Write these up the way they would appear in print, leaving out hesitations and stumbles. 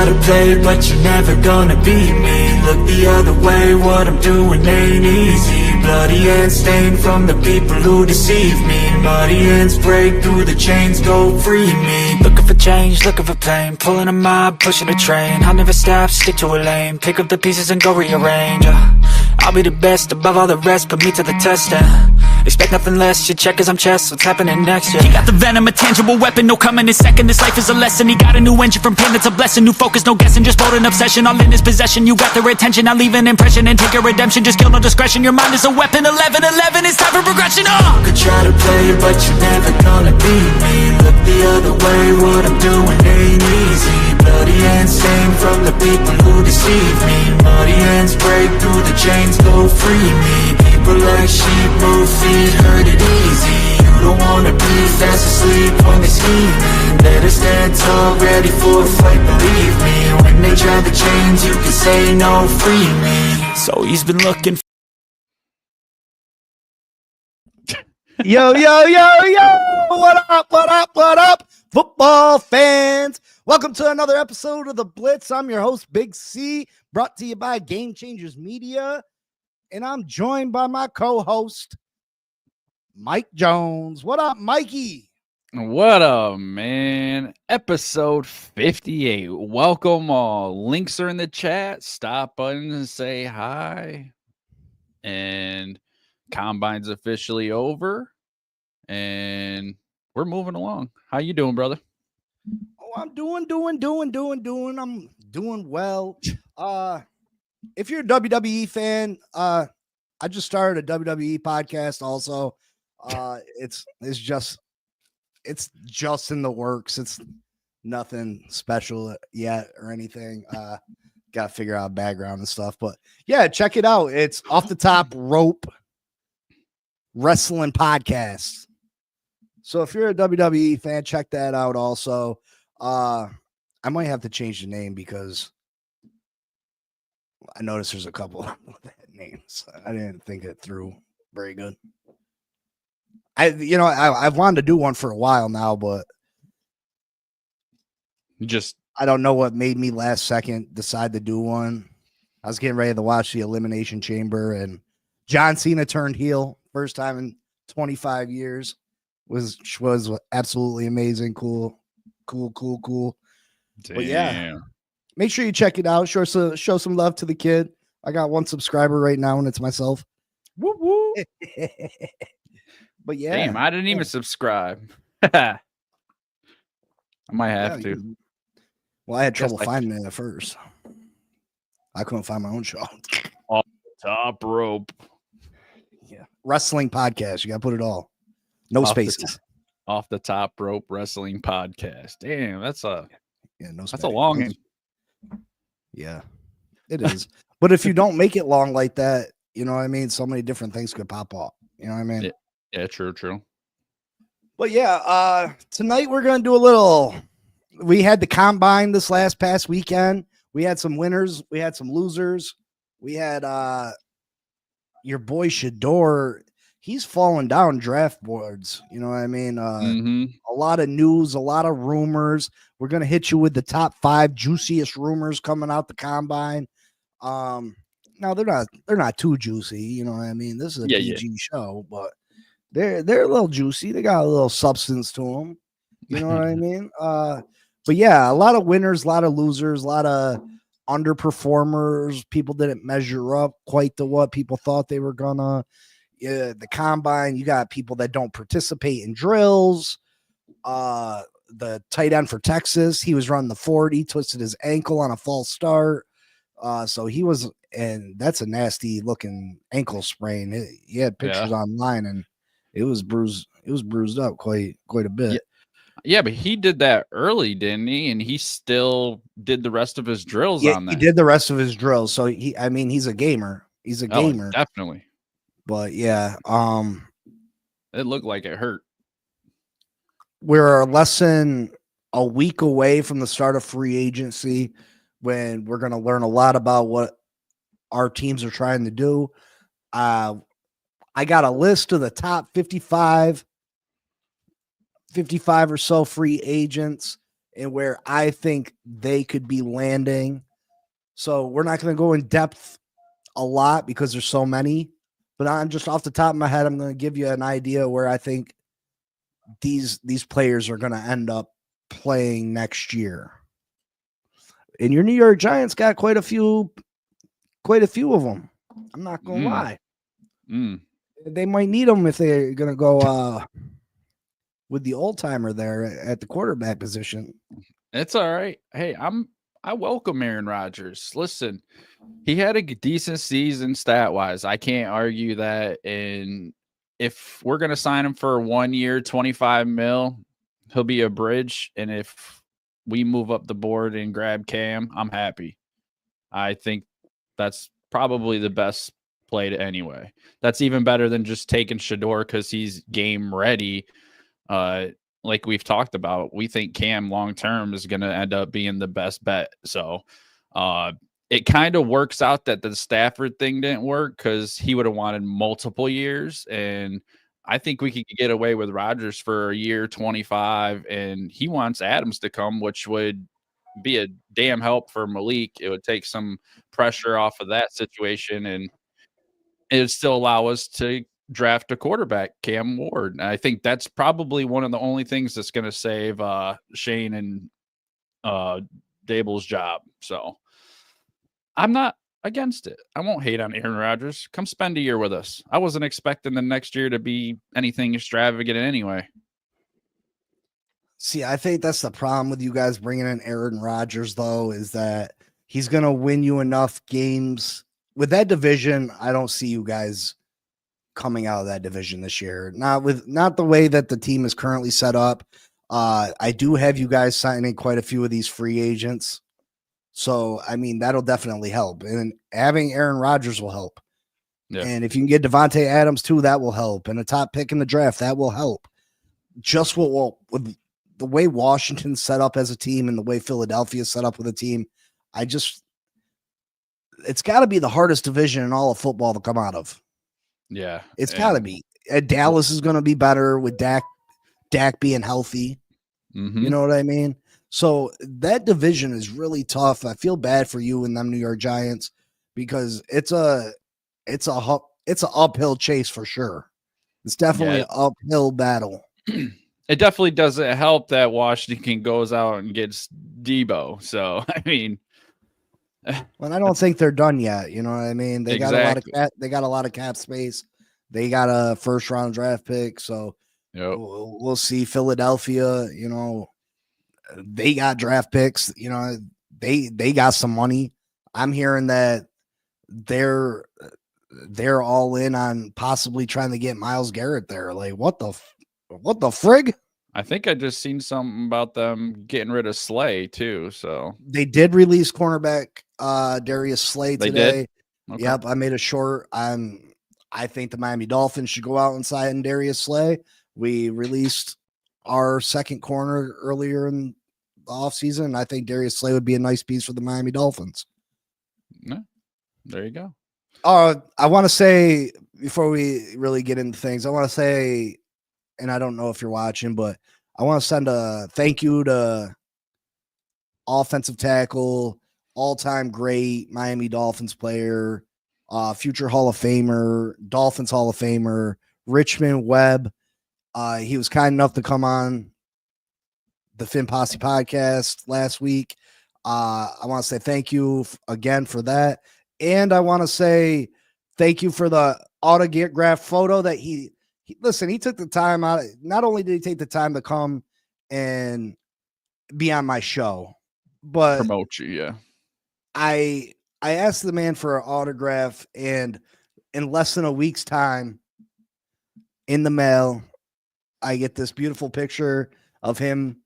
try to play, but you're never gonna beat me. Look the other way, what I'm doing ain't easy. Bloody hands stained from the people who deceive me. Muddy hands break through the chains, go free me. Looking for change, looking for pain, pulling a mob, pushing a train. I'll never stop, stick to a lane, pick up the pieces and go rearrange. I'll be the best above all the rest, put me to the test, expect nothing less, you check as I'm chess, what's happening next, He got the venom, a tangible weapon, no coming in second. This life is a lesson, he got a new engine from pain, it's a blessing. New focus, no guessing, just bold and obsession. All in his possession, you got their attention. I'll leave an impression and take a redemption. Just kill, no discretion, your mind is a weapon. 11-11, it's time for progression. You could try to play, but you're never gonna beat me. Look the other way, what I'm doing ain't easy. Bloody hands stained from the people who deceive me. Muddy hands break through the chains, go free me. People like sheep move feet, heard it easy. You don't wanna be fast asleep when they're scheming. Better stand tall, ready for a fight, believe me. When they try the chains, you can say no, free me. So he's been looking. Yo, what up, what up, what up, football fans? Welcome to another episode of The Blitz. I'm your host, Big C, brought to you by Game Changers Media, and I'm joined by my co-host, Mike Jones. What up, Mikey? What up, man? Episode 58. Welcome all. Links are in the chat. Stop button and say hi. And Combine's officially over. And we're moving along. How you doing, brother? Oh, I'm doing. I'm doing well. If you're a WWE fan, I just started a WWE podcast also. It's just in the works. It's nothing special yet or anything. Got to figure out background and stuff. But yeah, check it out. It's Off the Top Rope Wrestling Podcast. So if you're a WWE fan, check that out also. I might have to change the name because I noticed there's a couple of names. I didn't think it through very good. I've wanted to do one for a while now, but I don't know what made me last second decide to do one. I was getting ready to watch the Elimination Chamber, and John Cena turned heel first time in 25 years. Was absolutely amazing. Cool. Damn. But yeah, make sure you check it out. Show some love to the kid. I got one subscriber right now, and it's myself. Woo woo. But yeah, damn, I didn't even subscribe. I might have to. Well, I had trouble finding it at first. I couldn't find my own show. Off the Top Rope. Yeah, wrestling podcast. You got to put it all. No spaces. Off the Top Rope Wrestling Podcast. Damn, that's a long one. Yeah, it is. But if you don't make it long like that, you know what I mean? So many different things could pop up. You know what I mean? Yeah, true. But yeah, tonight we're going to do a little. We had the Combine this past weekend. We had some winners. We had some losers. We had your boy Shador. He's fallen down draft boards. You know what I mean? A lot of news, a lot of rumors. We're going to hit you with the top 5 juiciest rumors coming out the Combine. Now they're not too juicy. You know what I mean? This is a PG show, but they're a little juicy. They got a little substance to them. You know what I mean? But yeah, a lot of winners, a lot of losers, a lot of underperformers. People didn't measure up quite to what people thought they were gonna. Yeah, the Combine, you got people that don't participate in drills. The tight end for Texas, he was running the 40, twisted his ankle on a false start. So he was, and that's a nasty looking ankle sprain. He had pictures online, and it was bruised. It was bruised up quite a bit. Yeah, but he did that early, didn't he? And he still did the rest of his drills on that. He did the rest of his drills. So he's a gamer. He's a gamer. Definitely. But yeah, it looked like it hurt. We're less than a week away from the start of free agency, when we're going to learn a lot about what our teams are trying to do. I got a list of the top 55 or so free agents. and where I think they could be landing. So we're not going to go in depth a lot because there's so many, but I'm just off the top of my head, I'm going to give you an idea where I think these players are going to end up playing next year. And your New York Giants got quite a few of them. I'm not going to lie. They might need them if they're going to go with the old timer there at the quarterback position. It's all right. Hey, I welcome Aaron Rodgers. Listen, he had a decent season stat wise. I can't argue that. And if we're going to sign him for 1 year, 25 mil, he'll be a bridge. And if we move up the board and grab Cam, I'm happy. I think that's probably the best play to anyway. That's even better than just taking Shador because he's game ready. Like we've talked about, we think Cam long term is going to end up being the best bet. So it kind of works out that the Stafford thing didn't work because he would have wanted multiple years. And I think we could get away with Rodgers for a year, 25, and he wants Adams to come, which would be a damn help for Malik. It would take some pressure off of that situation, and it would still allow us to draft a quarterback, Cam Ward. And I think that's probably one of the only things that's going to save Shane and Dable's job. So I'm not against it. I won't hate on Aaron Rodgers. Come spend a year with us. I wasn't expecting the next year to be anything extravagant anyway. See, I think that's the problem with you guys bringing in Aaron Rodgers, though, is that he's going to win you enough games. With that division, I don't see you guys coming out of that division this year. Not the way that the team is currently set up. I do have you guys signing quite a few of these free agents. So, I mean, that'll definitely help. And having Aaron Rodgers will help. Yeah. And if you can get Devontae Adams too, that will help. And a top pick in the draft, that will help. Just with the way Washington's set up as a team and the way Philadelphia's set up with a team, it's got to be the hardest division in all of football to come out of. Yeah. It's got to be. Dallas is going to be better with Dak being healthy. Mm-hmm. You know what I mean? So that division is really tough. I feel bad for you and them New York Giants because it's an uphill chase for sure. It's definitely an uphill battle. It definitely doesn't help that Washington goes out and gets Debo. So, I mean, well, I don't think they're done yet. You know what I mean? They got a lot of cap space. They got a first round draft pick. So we'll see. Philadelphia, you know, they got draft picks. You know, they got some money. I'm hearing that they're all in on possibly trying to get Myles Garrett there. Like, what the frig? I think I just seen something about them getting rid of Slay too. So they did release cornerback Darius Slay today. They did? Okay. Yep, I made a short. I think the Miami Dolphins should go out and sign Darius Slay. We released our second corner earlier in the offseason. I think Darius Slay would be a nice piece for the Miami Dolphins. Yeah, there you go. I want to say, before we really get into things, I want to say, and I don't know if you're watching, but I want to send a thank you to offensive tackle, all-time great Miami Dolphins player, future Hall of Famer, Dolphins Hall of Famer, Richmond Webb. He was kind enough to come on the Fin Posse podcast last week. I want to say thank you again for that. And I want to say thank you for the autograph photo that he took the time out. Not only did he take the time to come and be on my show, but promote you. Yeah. I asked the man for an autograph, and in less than a week's time in the mail, I get this beautiful picture of him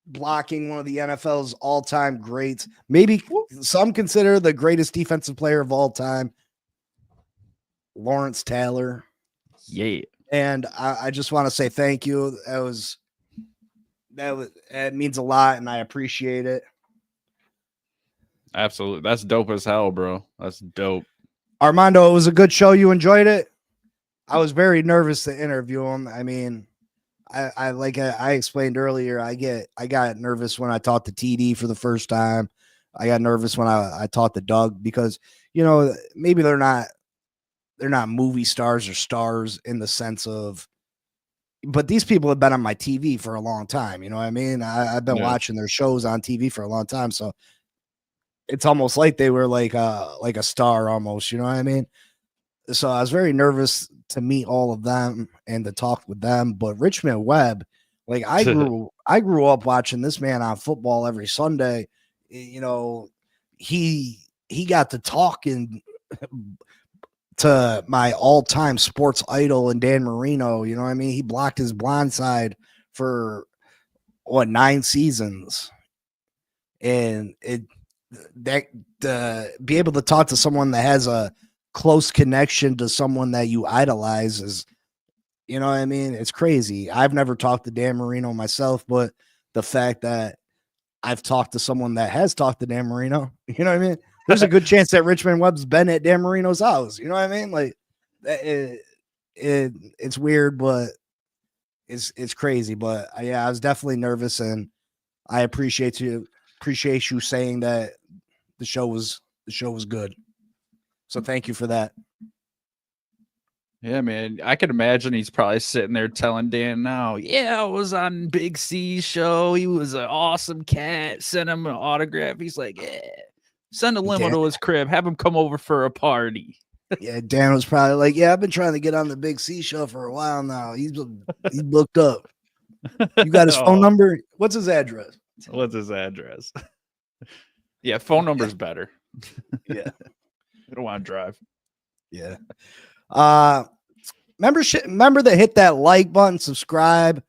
blocking one of the NFL's all-time greats. Maybe some consider the greatest defensive player of all time, Lawrence Taylor. Yeah. And I just want to say thank you. It means a lot, and I appreciate it. Absolutely. That's dope as hell, bro. That's dope. Armando, it was a good show. You enjoyed it? I was very nervous to interview him. I mean, I explained earlier, I got nervous when I talked to TD for the first time. I got nervous when I talked to Doug because, maybe they're not movie stars or stars in the sense of, but these people have been on my TV for a long time. You know what I mean? I've been watching their shows on TV for a long time. So it's almost like they were like a star almost, you know what I mean? So I was very nervous to meet all of them and to talk with them. But Richmond Webb, like I grew up watching this man on football every Sunday. He got to talking to my all-time sports idol and Dan Marino. You know what I mean? He blocked his blind side for 9 seasons. And be able to talk to someone that has a close connection to someone that you idolize is, you know what I mean? It's crazy. I've never talked to Dan Marino myself, but the fact that I've talked to someone that has talked to Dan Marino, you know what I mean? There's a good chance that Richmond Webb's been at Dan Marino's house. You know what I mean? Like it's weird, but it's crazy. But yeah, I was definitely nervous, and I appreciate you saying that the show was good. So thank you for that. Yeah, man. I can imagine he's probably sitting there telling Dan now, yeah, I was on Big C's show. He was an awesome cat. Send him an autograph. He's like, yeah, send a limo to his crib. Have him come over for a party. Yeah, Dan was probably like, yeah, I've been trying to get on the Big C show for a while now. He's booked up. You got his phone number? What's his address? Yeah, phone number's better. Yeah. I don't want to drive. Yeah. Remember to hit that like button, subscribe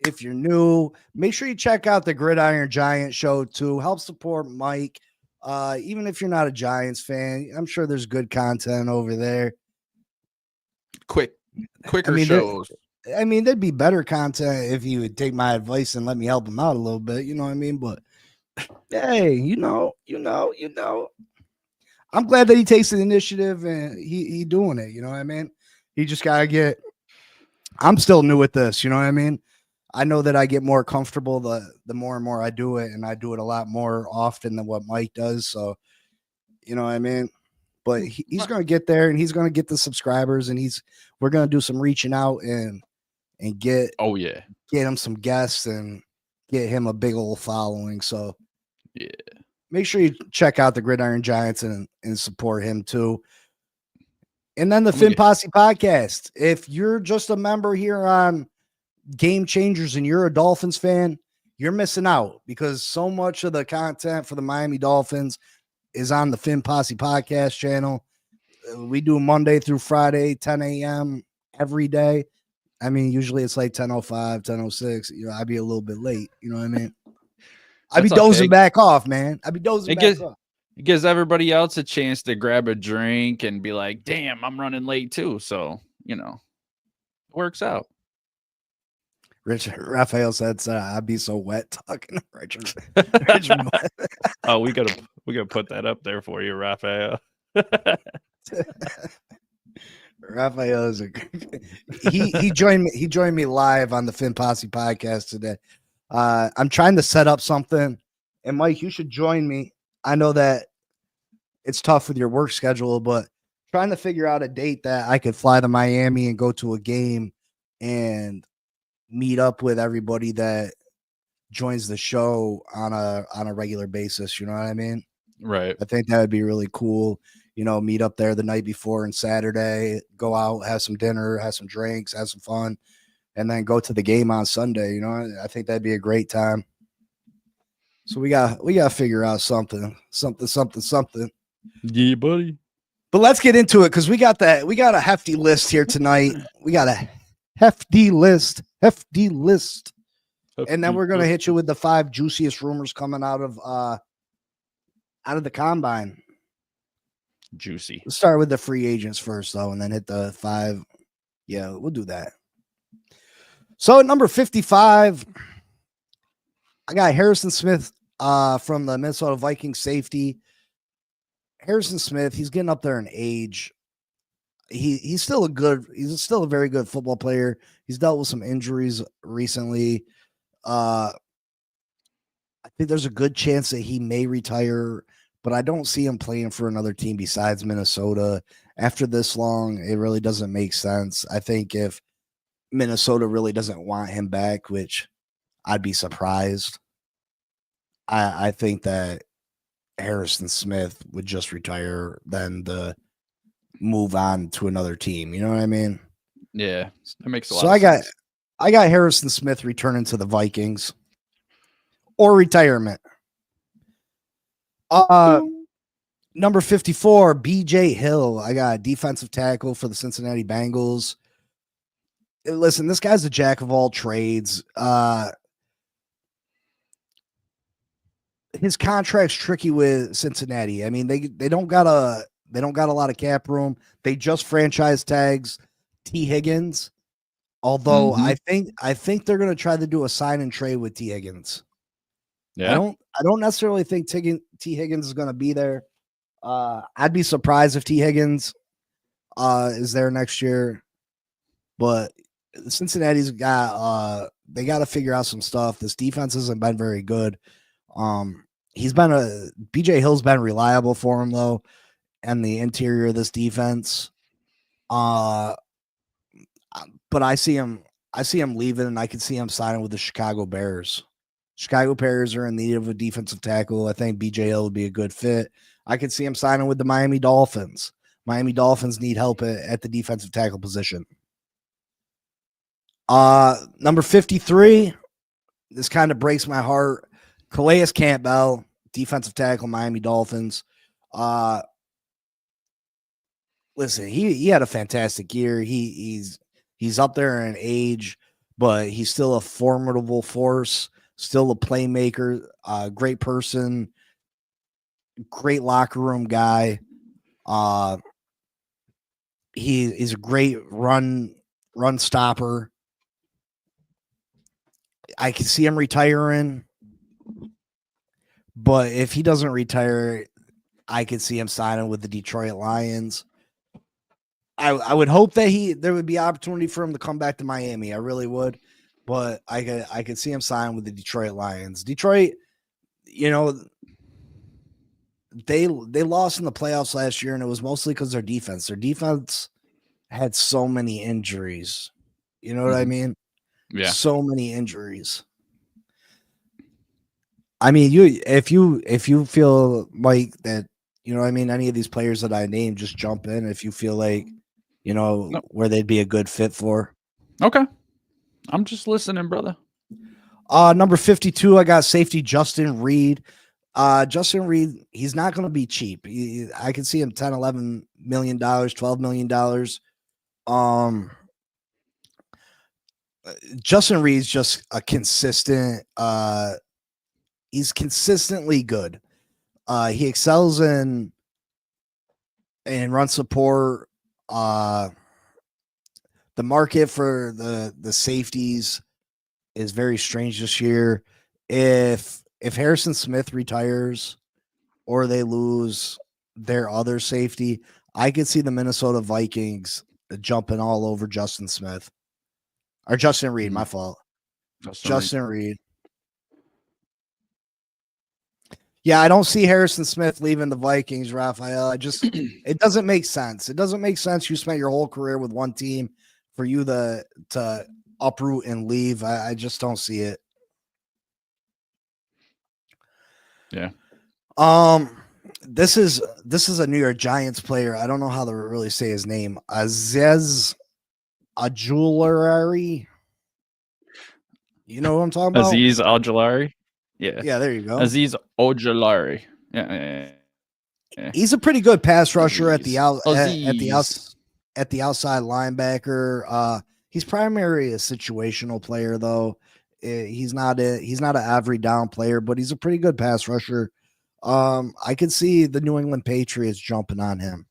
if you're new. Make sure you check out the Gridiron Giant show too. Help support Mike. Even if you're not a Giants fan, I'm sure there's good content over there. Quicker shows. There'd be better content if you would take my advice and let me help him out a little bit. You know what I mean? But hey, you know. I'm glad that he takes the initiative and he doing it. You know what I mean? He just gotta I'm still new at this. You know what I mean? I know that I get more comfortable the more and more I do it, and I do it a lot more often than what Mike does. So, you know what I mean? But he's going to get there, and he's going to get the subscribers, and we're going to do some reaching out and get him some guests and get him a big old following. So yeah, make sure you check out the Gridiron Giants and support him too. And then the Finn Posse podcast. If you're just a member here on Game Changers and you're a Dolphins fan, you're missing out because so much of the content for the Miami Dolphins is on the Finn Posse podcast channel. We do Monday through Friday, 10 a.m. every day. Usually it's like 10:05, 10:06. I'd be a little bit late. You know what I mean? I'd be dozing back off, man. It gives everybody else a chance to grab a drink and be like, damn, I'm running late too. So, it works out. Raphael said, I'd be so wet talking to Richard. Oh, we gotta put that up there for you, Raphael. Raphael is he joined me live on the Finn Posse podcast today. I'm trying to set up something, and Mike, you should join me. I know that it's tough with your work schedule, but trying to figure out a date that I could fly to Miami and go to a game and meet up with everybody that joins the show on a regular basis. You know what I mean? Right. I think that would be really cool. Meet up there the night before and Saturday, go out, have some dinner, have some drinks, have some fun, and then go to the game on Sunday. I think that'd be a great time. So we got to figure out something. Yeah, buddy. But let's get into it because we got a hefty list here tonight. We got a hefty list. And then we're gonna hit you with the 5 juiciest rumors coming out of the combine. Juicy. Let's start with the free agents first, though, and then hit the 5. Yeah, we'll do that. So at number 55, I got Harrison Smith from the Minnesota Vikings safety. Harrison Smith, he's getting up there in age. he's still a very good football player. He's dealt with some injuries recently. I think there's a good chance that he may retire, but I don't see him playing for another team besides Minnesota. After this long, it really doesn't make sense. I think if Minnesota really doesn't want him back, which I'd be surprised, I think that Harrison Smith would just retire than to move on to another team. You know what I mean? Yeah, that makes a lot So of sense. I got Harrison Smith returning to the Vikings or retirement. Number 54, BJ Hill. I got a defensive tackle for the Cincinnati Bengals. Listen, this guy's a jack of all trades. His contract's tricky with Cincinnati. I mean, they don't got a lot of cap room. They just franchise tags T. Higgins. Although I think they're gonna try to do a sign and trade with T. Higgins. Yeah. I don't necessarily think T. Higgins is gonna be there. I'd be surprised if T. Higgins is there next year. But Cincinnati's got they got to figure out some stuff. This defense hasn't been very good. BJ Hill's been reliable for him though, and the interior of this defense. But I see him leaving, and I can see him signing with the Chicago Bears. Chicago Bears are in need of a defensive tackle. I think BJ Hill would be a good fit. I could see him signing with the Miami Dolphins. Miami Dolphins need help at the defensive tackle position. Number 53, this kind of breaks my heart. Calais Campbell, defensive tackle, Miami Dolphins. Listen, he had a fantastic year. He's up there in age, but he's still a formidable force, still a playmaker, great person, great locker room guy. He's a great run stopper. I can see him retiring, but if he doesn't retire, I could see him signing with the Detroit Lions. I would hope that there would be opportunity for him to come back to Miami. I really would, but I could see him sign with the Detroit Lions. Detroit, you know, they lost in the playoffs last year, and it was mostly because their defense. Their defense had so many injuries. You know what I mean? Yeah. So many injuries. I mean, if you feel like that, you know what I mean, any of these players that I named, just jump in if you feel like, you know, where they'd be a good fit for. Okay. I'm just listening, brother. Number 52, I got safety Justin Reed. Justin Reed, he's not going to be cheap. I can see him $10, $11 million, $12 million. Justin Reed's just a consistent, he's consistently good. He excels in run support. The market for the safeties is very strange this year. If Harrison Smith retires or they lose their other safety, I could see the Minnesota Vikings jumping all over Justin Reed. My fault. Justin Reed. Yeah, I don't see Harrison Smith leaving the Vikings, Raphael. It doesn't make sense. It doesn't make sense. You spent your whole career with one team for you to uproot and leave. I just don't see it. Yeah. This is a New York Giants player. I don't know how to really say his name. Aziz Ojulari. You know what I'm talking about? Aziz Ojulari. Yeah. Yeah, there you go. Aziz Ojulari. Yeah. He's a pretty good pass rusher at the outside linebacker. He's primarily a situational player though. He's not an every down player, but he's a pretty good pass rusher. I could see the New England Patriots jumping on him.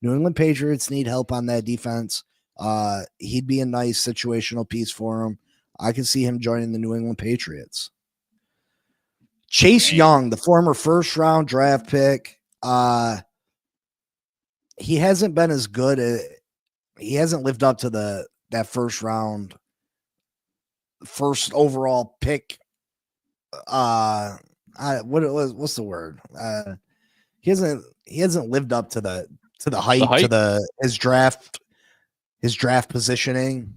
New England Patriots need help on that defense. He'd be a nice situational piece for him. I could see him joining the New England Patriots. Chase Young, the former first-round draft pick, he hasn't been as good he hasn't lived up to that first overall pick. What's the word? He hasn't lived up to the hype, to his draft positioning.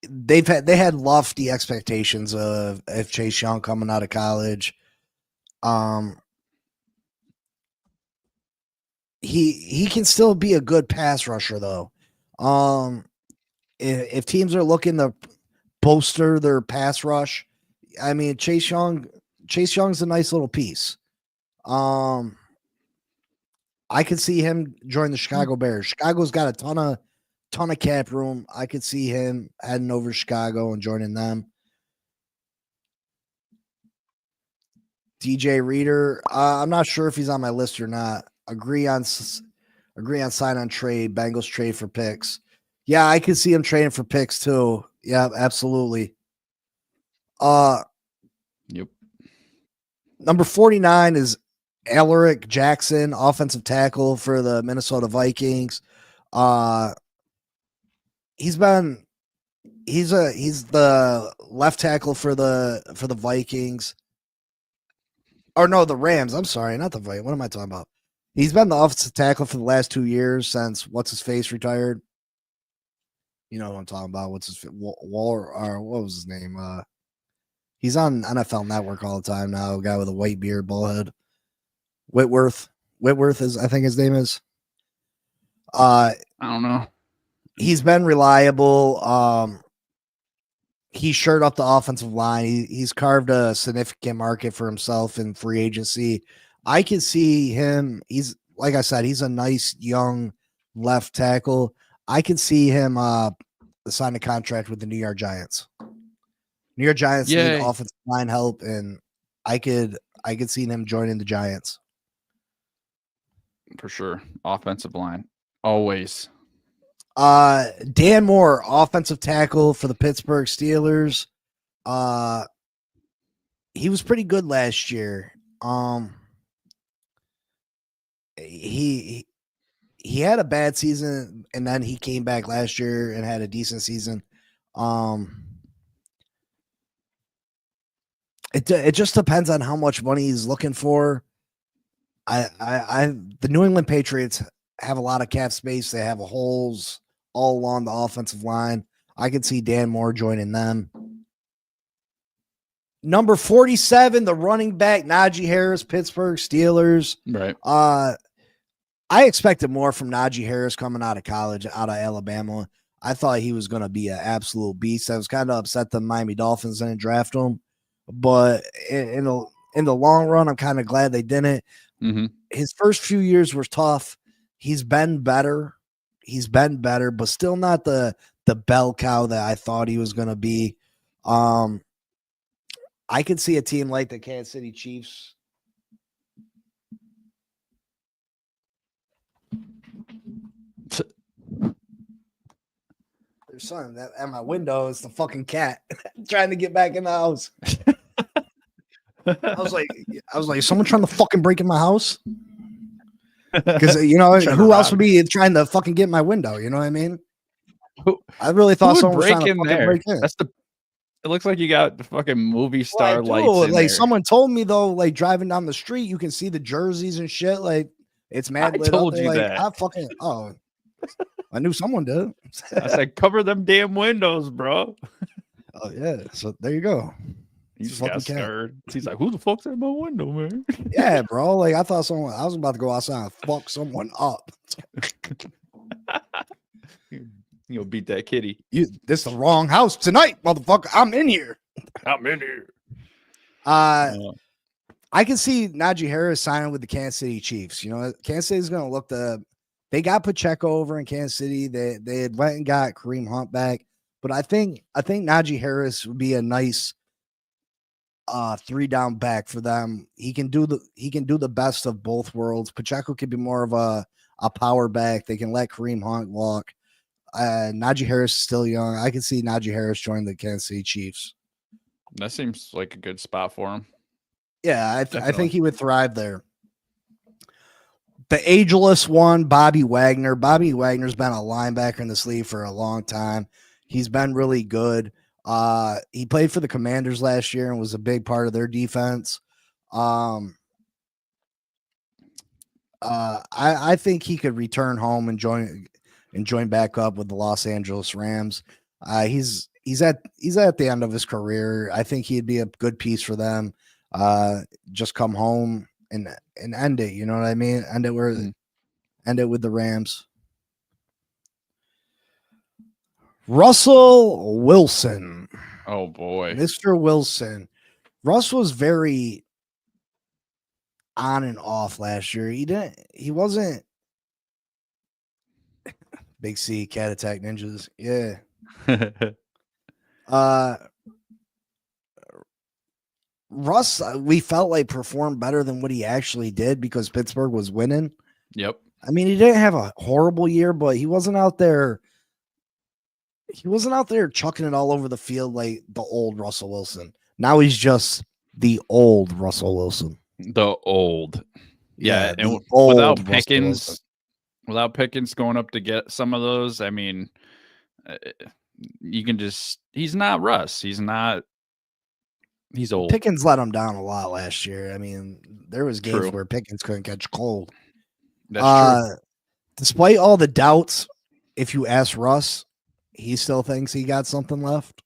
They had lofty expectations of Chase Young coming out of college. He can still be a good pass rusher though. If teams are looking to bolster their pass rush, I mean Chase Young's a nice little piece. I could see him join the Chicago Bears. Chicago's got a ton of cap room. I could see him heading over to Chicago and joining them. DJ Reader, I'm not sure if he's on my list or not. Agree on sign on trade. Bengals trade for picks. Yeah, I could see him trading for picks too. Yeah, absolutely. Yep. Number 49 is Alaric Jackson, offensive tackle for the Minnesota Vikings. He's the left tackle for the Vikings. Or no, the Rams. I'm sorry, not the Vikings. What am I talking about? He's been the offensive tackle for the last 2 years since what's his face retired. You know what I'm talking about? What's his Waller or what was his name? He's on NFL Network all the time now. A guy with a white beard, bald head. Whitworth is, I think his name is. I don't know. He's been reliable. He shored up the offensive line. He's carved a significant market for himself in free agency. I can see him. He's, like I said, he's a nice young left tackle. I can see him sign a contract with the New York Giants. New York Giants need offensive line help, and I could see him joining the Giants. For sure. Offensive line. Always. Dan Moore, offensive tackle for the Pittsburgh Steelers. He was pretty good last year. He had a bad season, and then he came back last year and had a decent season. It just depends on how much money he's looking for. The New England Patriots have a lot of cap space. They have holes all along the offensive line. I could see Dan Moore joining them. Number 47, the running back, Najee Harris, Pittsburgh Steelers. Right. I expected more from Najee Harris coming out of college, out of Alabama. I thought he was going to be an absolute beast. I was kind of upset the Miami Dolphins didn't draft him. But in the long run, I'm kind of glad they didn't. Mm-hmm. His first few years were tough. He's been better, but still not the bell cow that I thought he was going to be. I could see a team like the Kansas City Chiefs. There's something that at my window is the fucking cat trying to get back in the house. I was like, someone trying to fucking break in my house? Because who else would be trying to fucking get in my window? You know what I mean? I really thought someone was trying to fucking break in. It looks like you got the fucking movie star lights. Like someone told me though, like driving down the street, you can see the jerseys and shit. Like it's mad. I told you that. I knew someone did. I said, cover them damn windows, bro. Oh yeah. So there you go. He just got scared. He's like, who the fuck's at my window, man? Yeah, bro. Like I thought I was about to go outside and fuck someone up. You'll beat that kitty. This is the wrong house tonight, motherfucker. I'm in here. I can see Najee Harris signing with the Kansas City Chiefs. Kansas City's going to look they got Pacheco over in Kansas City. They had went and got Kareem Hunt back, but I think Najee Harris would be a nice 3-down back for them. He can do the best of both worlds. Pacheco could be more of a power back. They can let Kareem Hunt walk. Najee Harris is still young. I can see Najee Harris join the Kansas City Chiefs. That seems like a good spot for him. Yeah, I think he would thrive there. The ageless one, Bobby Wagner. Bobby Wagner's been a linebacker in this league for a long time. He's been really good. He played for the Commanders last year and was a big part of their defense. I think he could return home and join back up with the Los Angeles Rams. He's at the end of his career. I think he'd be a good piece for them. Just come home and end it. You know what I mean? End it with the Rams. Russell Wilson. Oh boy, Mr. Wilson. Russ was very on and off last year. He wasn't Big C, Cat Attack Ninjas. Yeah. Russ, we felt like performed better than what he actually did because Pittsburgh was winning. Yep. I mean, he didn't have a horrible year, but he wasn't out there. He wasn't out there chucking it all over the field like the old Russell Wilson. Now he's just the old Russell Wilson. The old. Yeah, and old without Pickens going up to get some of those, I mean, you can just, he's not Russ. He's old. Pickens let him down a lot last year. I mean, there was games True. where Pickens couldn't catch cold. That's true. Despite all the doubts, if you ask Russ, he still thinks he got something left.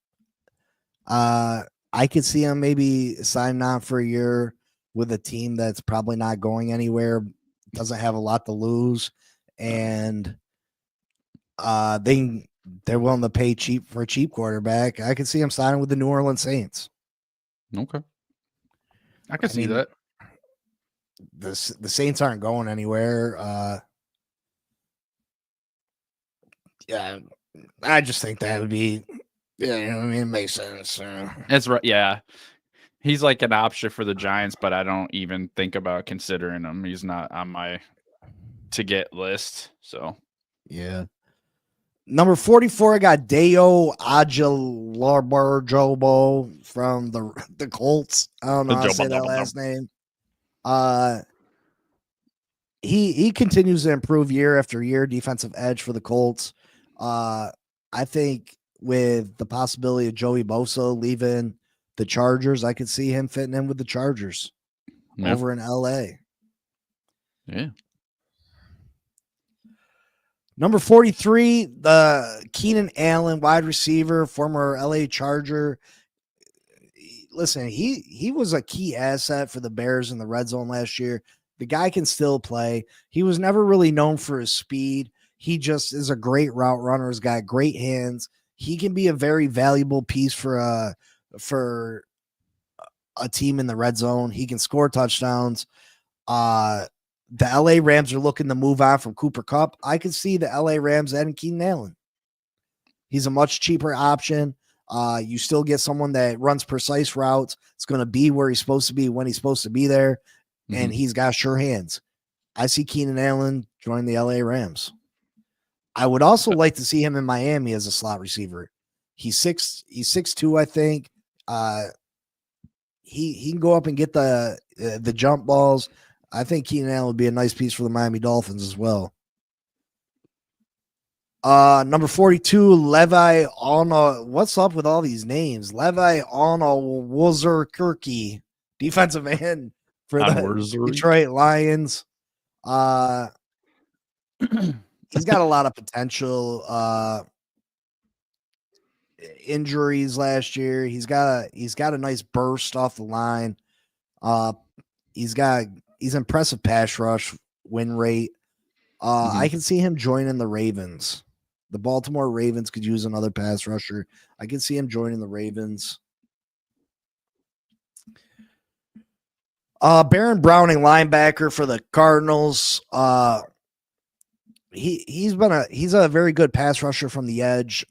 I could see him maybe signing on for a year with a team that's probably not going anywhere, doesn't have a lot to lose, and they're willing to pay cheap for a cheap quarterback. I could see him signing with the New Orleans Saints. Okay. I can see that. The Saints aren't going anywhere. Yeah, I just think that would be, yeah, you know what I mean? It makes sense. That's right. Yeah. He's like an option for the Giants, but I don't even think about considering him. He's not on my to get list. So, yeah. Number 44, I got Deo Ajalarbarjobo from the Colts. I don't know how to say that last name. He continues to improve year after year, defensive edge for the Colts. I think with the possibility of Joey Bosa leaving the Chargers, I could see him fitting in with the Chargers over in LA. Yeah. Number 43, the Keenan Allen, wide receiver, former LA Charger. Listen, he was a key asset for the Bears in the red zone last year. The guy can still play. He was never really known for his speed. He just is a great route runner. He's got great hands. He can be a very valuable piece for a team in the red zone. He can score touchdowns. The LA Rams are looking to move on from Cooper Kupp. I can see the LA Rams adding Keenan Allen. He's a much cheaper option. You still get someone that runs precise routes. It's going to be where he's supposed to be when he's supposed to be there. Mm-hmm. And he's got sure hands. I see Keenan Allen join the LA Rams. I would also like to see him in Miami as a slot receiver. He's 6'2", I think. He can go up and get the jump balls. I think Keenan Allen would be a nice piece for the Miami Dolphins as well. Number 42, Levi Alna. What's up with all these names? Levi Alna Wozerkirky, defensive end for the Detroit Lions. He's got a lot of potential. Injuries last year. He's got a nice burst off the line. He's impressive pass rush win rate. I can see him joining the Ravens. The Baltimore Ravens could use another pass rusher. I can see him joining the Ravens. Baron Browning, linebacker for the Cardinals. He's a very good pass rusher from the edge.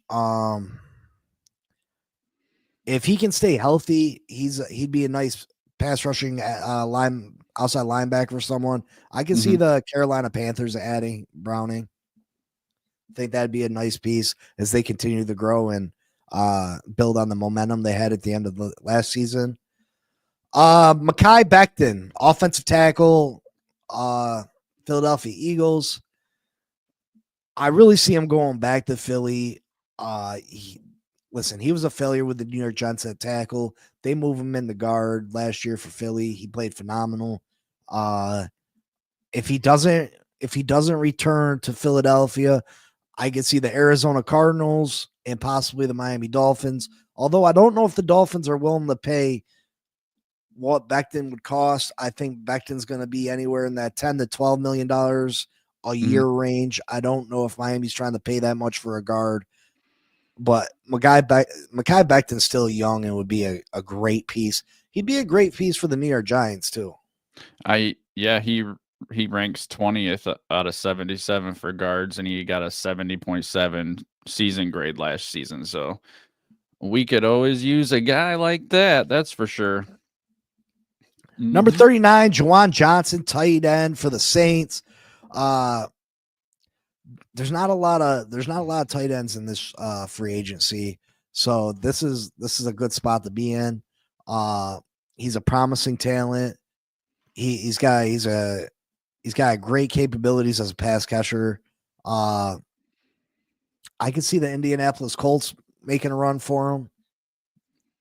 If he can stay healthy, he'd be a nice pass rushing outside linebacker for someone. I can see the Carolina Panthers adding Browning. I think that'd be a nice piece as they continue to grow and build on the momentum they had at the end of the last season. Mekhi Becton, offensive tackle Philadelphia Eagles. I really see him going back to Philly. Listen, he was a failure with the New York Giants at tackle. They move him in the guard last year for Philly. He played phenomenal. If he doesn't return to Philadelphia, I could see the Arizona Cardinals and possibly the Miami Dolphins. Although I don't know if the Dolphins are willing to pay what Becton would cost. I think Becton's going to be anywhere in that $10 to $12 million a year range. I don't know if Miami's trying to pay that much for a guard, but Mekhi Becton's still young and would be a great piece. He'd be a great piece for the New York Giants too. He ranks 20th out of 77 for guards, and he got a 70.7 season grade last season. So we could always use a guy like that. That's for sure. Number 39, Juwan Johnson, tight end for the Saints. There's not a lot of tight ends in this free agency, so this is a good spot to be in. He's a promising talent. He's got great capabilities as a pass catcher. I could see the Indianapolis Colts making a run for him.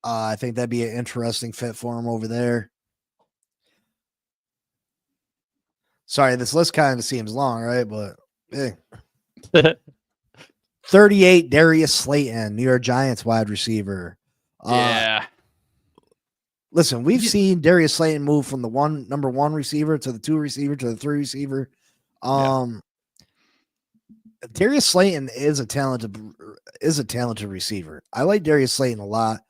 I think that'd be an interesting fit for him over there. Sorry, this list kind of seems long, right? But hey. 38, Darius Slayton, New York Giants wide receiver. Yeah. Listen, we've seen Darius Slayton move from the number one receiver to the 2 receiver to the 3 receiver. Darius Slayton is a talented receiver. I like Darius Slayton a lot.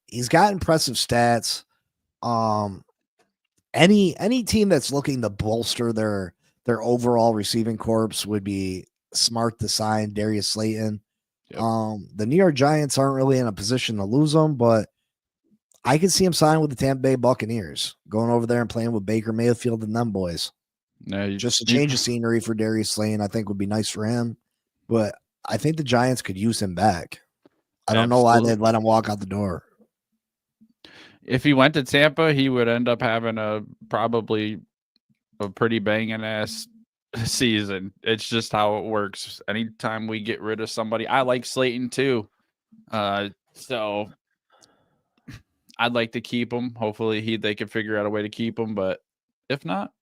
He's got impressive stats. Any team that's looking to bolster their overall receiving corps would be smart to sign Darius Slayton. Yep. The New York Giants aren't really in a position to lose him, but I could see him signing with the Tampa Bay Buccaneers, going over there and playing with Baker Mayfield and them boys. Just a change of scenery for Darius Slayton, I think, would be nice for him. But I think the Giants could use him back. I don't know why they'd let him walk out the door. If he went to Tampa, he would end up having probably a pretty banging ass season. It's just how it works. Anytime we get rid of somebody, I like Slayton too. So I'd like to keep him. Hopefully they can figure out a way to keep him. But if not,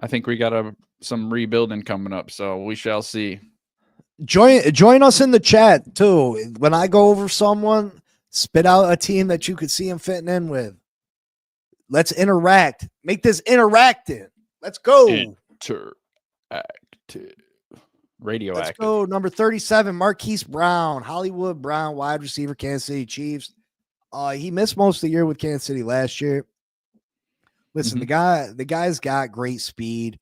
I think we got some rebuilding coming up. So we shall see. Join us in the chat too. When I go over someone, spit out a team that you could see him fitting in with. Let's interact. Make this interactive. Let's go. Interactive. Radioactive. Let's go. Number 37, Marquise Brown, Hollywood Brown, wide receiver, Kansas City Chiefs. He missed most of the year with Kansas City last year. Listen, the guy's got great speed.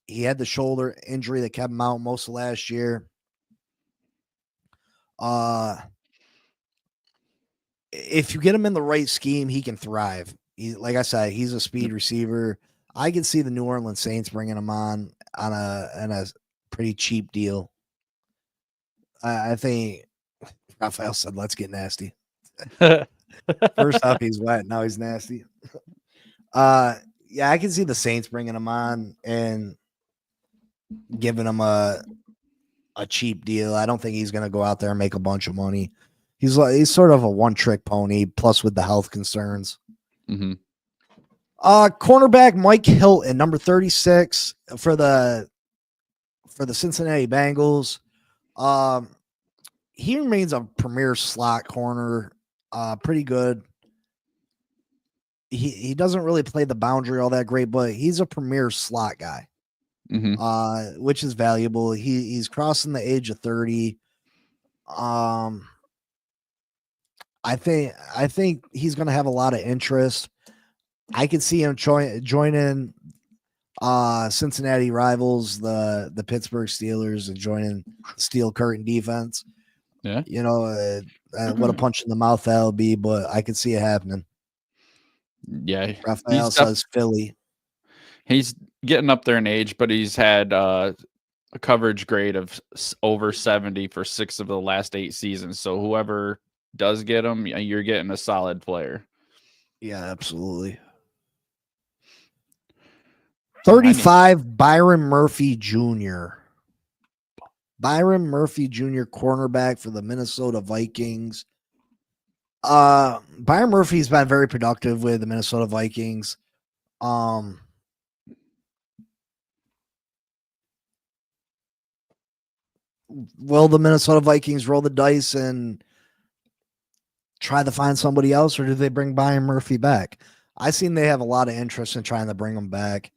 He had the shoulder injury that kept him out most of last year. If you get him in the right scheme, he can thrive. Like I said, he's a speed receiver. I can see the New Orleans Saints bringing him on a pretty cheap deal. I think Raphael said, "Let's get nasty." First up, he's wet. Now he's nasty. Yeah, I can see the Saints bringing him on and giving him a cheap deal. I don't think he's going to go out there and make a bunch of money. He's sort of a one-trick pony, plus with the health concerns. Mm-hmm. Cornerback Mike Hilton, number 36 for the Cincinnati Bengals. He remains a premier slot corner, pretty good. He doesn't really play the boundary all that great, but he's a premier slot guy, which is valuable. He's crossing the age of 30. I think he's going to have a lot of interest. I could see him joining Cincinnati rivals, the Pittsburgh Steelers, and joining Steel Curtain defense. Yeah, what a punch in the mouth that'll be, but I could see it happening. Yeah, Raphael says Philly. He's getting up there in age, but he's had a coverage grade of over 70 for 6 of the last 8 seasons. So whoever does get him, you're getting a solid player. Yeah, absolutely. 35, Byron Murphy Jr. Byron Murphy Jr., cornerback for the Minnesota Vikings. Byron Murphy's been very productive with the Minnesota Vikings. Will the Minnesota Vikings roll the dice and try to find somebody else, or do they bring Byron Murphy back? I seen they have a lot of interest in trying to bring him back.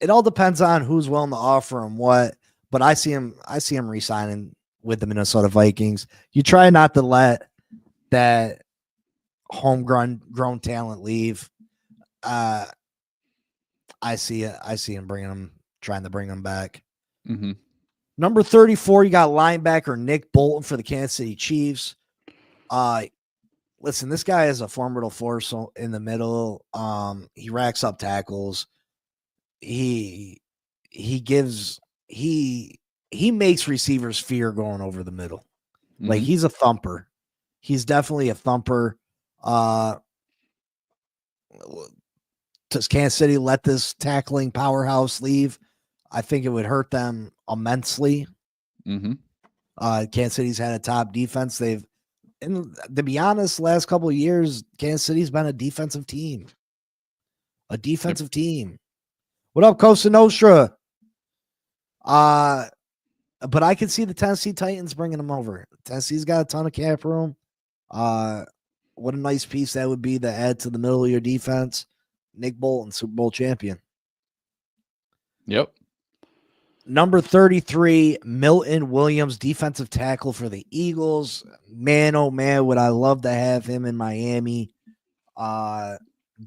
It all depends on who's willing to offer him what, but I see him re-signing with the Minnesota Vikings. You try not to let that homegrown talent leave. I see him trying to bring him back. Mm-hmm. Number 34, you got linebacker Nick Bolton for the Kansas City Chiefs. Listen, this guy is a formidable force in the middle. He racks up tackles. He makes receivers fear going over the middle. Mm-hmm. Like, he's a thumper. He's definitely a thumper. Does Kansas City let this tackling powerhouse leave? I think it would hurt them immensely. Mm-hmm. Kansas City's had a top defense. And to be honest, last couple of years, Kansas City's been a defensive team. Team. What up, Costa Nostra? But I can see the Tennessee Titans bringing them over. Tennessee's got a ton of cap room. What a nice piece that would be to add to the middle of your defense. Nick Bolton, Super Bowl champion. Yep. Number 33, Milton Williams, defensive tackle for the Eagles. Man, oh man, would I love to have him in Miami.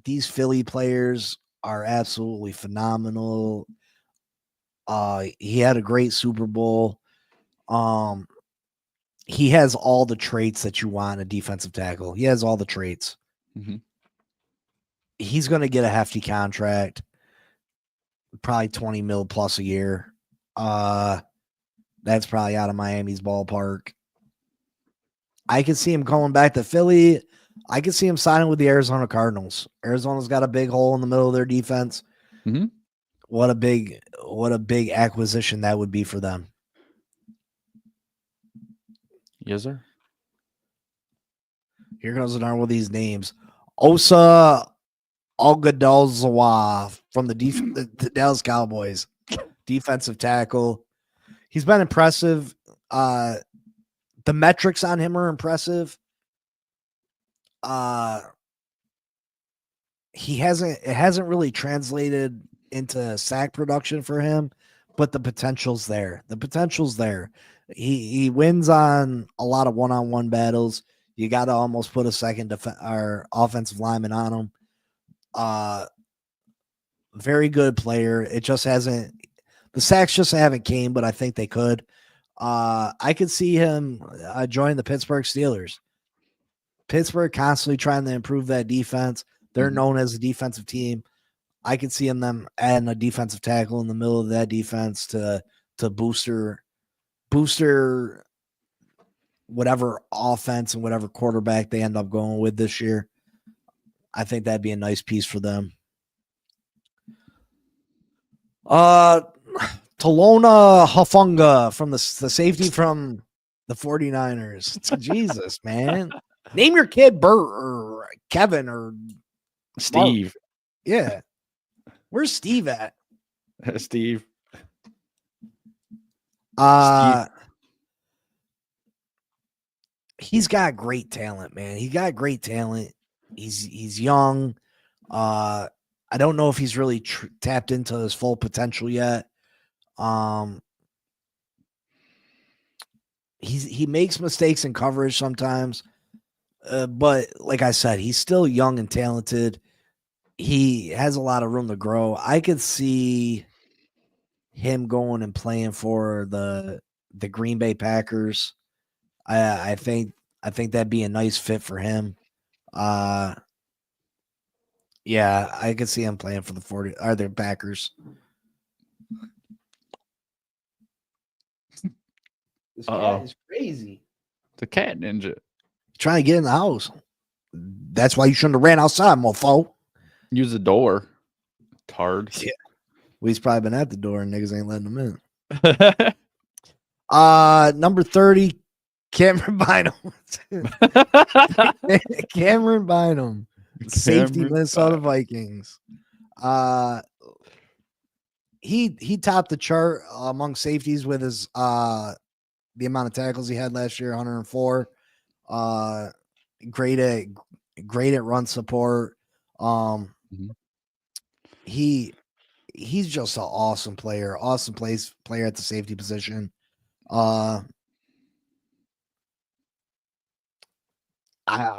These Philly players are absolutely phenomenal. He had a great Super Bowl. He has all the traits that you want in a defensive tackle. He has all the traits. Mm-hmm. He's going to get a hefty contract, probably 20 mil plus a year. That's probably out of Miami's ballpark. I could see him going back to Philly. I could see him signing with the Arizona Cardinals. Arizona's got a big hole in the middle of their defense. Mm-hmm. What a big acquisition that would be for them. Yes, sir. Here goes another one of these names. Osa Ogadolzawa from the Dallas Cowboys. Defensive tackle. He's been impressive. The metrics on him are impressive. It hasn't really translated into sack production for him, but the potential's there. He wins on a lot of one-on-one battles. You got to almost put a second or offensive lineman on him. Very good player. It just hasn't. The sacks just haven't came, but I think they could. I could see him join the Pittsburgh Steelers. Pittsburgh constantly trying to improve that defense. They're known as a defensive team. I could see them adding a defensive tackle in the middle of that defense to booster whatever offense and whatever quarterback they end up going with this year. I think that'd be a nice piece for them. Talona Hafunga from the safety from the 49ers. Jesus, man. Name your kid Bert or Kevin or Steve. Mark. Yeah. Where's Steve at? Steve. He's got great talent, man. He got great talent. He's young. I don't know if he's really tapped into his full potential yet. He makes mistakes in coverage sometimes, but like I said, he's still young and talented. He has a lot of room to grow. I could see him going and playing for the Green Bay Packers. I think that'd be a nice fit for him. Yeah, I could see him playing for the Packers. This cat is crazy. The cat ninja. Trying to get in the house. That's why you shouldn't have ran outside, mofo. Use the door. Card. Yeah. Well, he's probably been at the door and niggas ain't letting him in. Yeah. Number 30, Cameron Bynum. Cameron Bynum. Safety, Cameron Minnesota Bynum. Vikings. He topped the chart among safeties with his the amount of tackles he had last year, 104. Great at run support. Mhm. He's just an awesome player. Awesome player at the safety position. I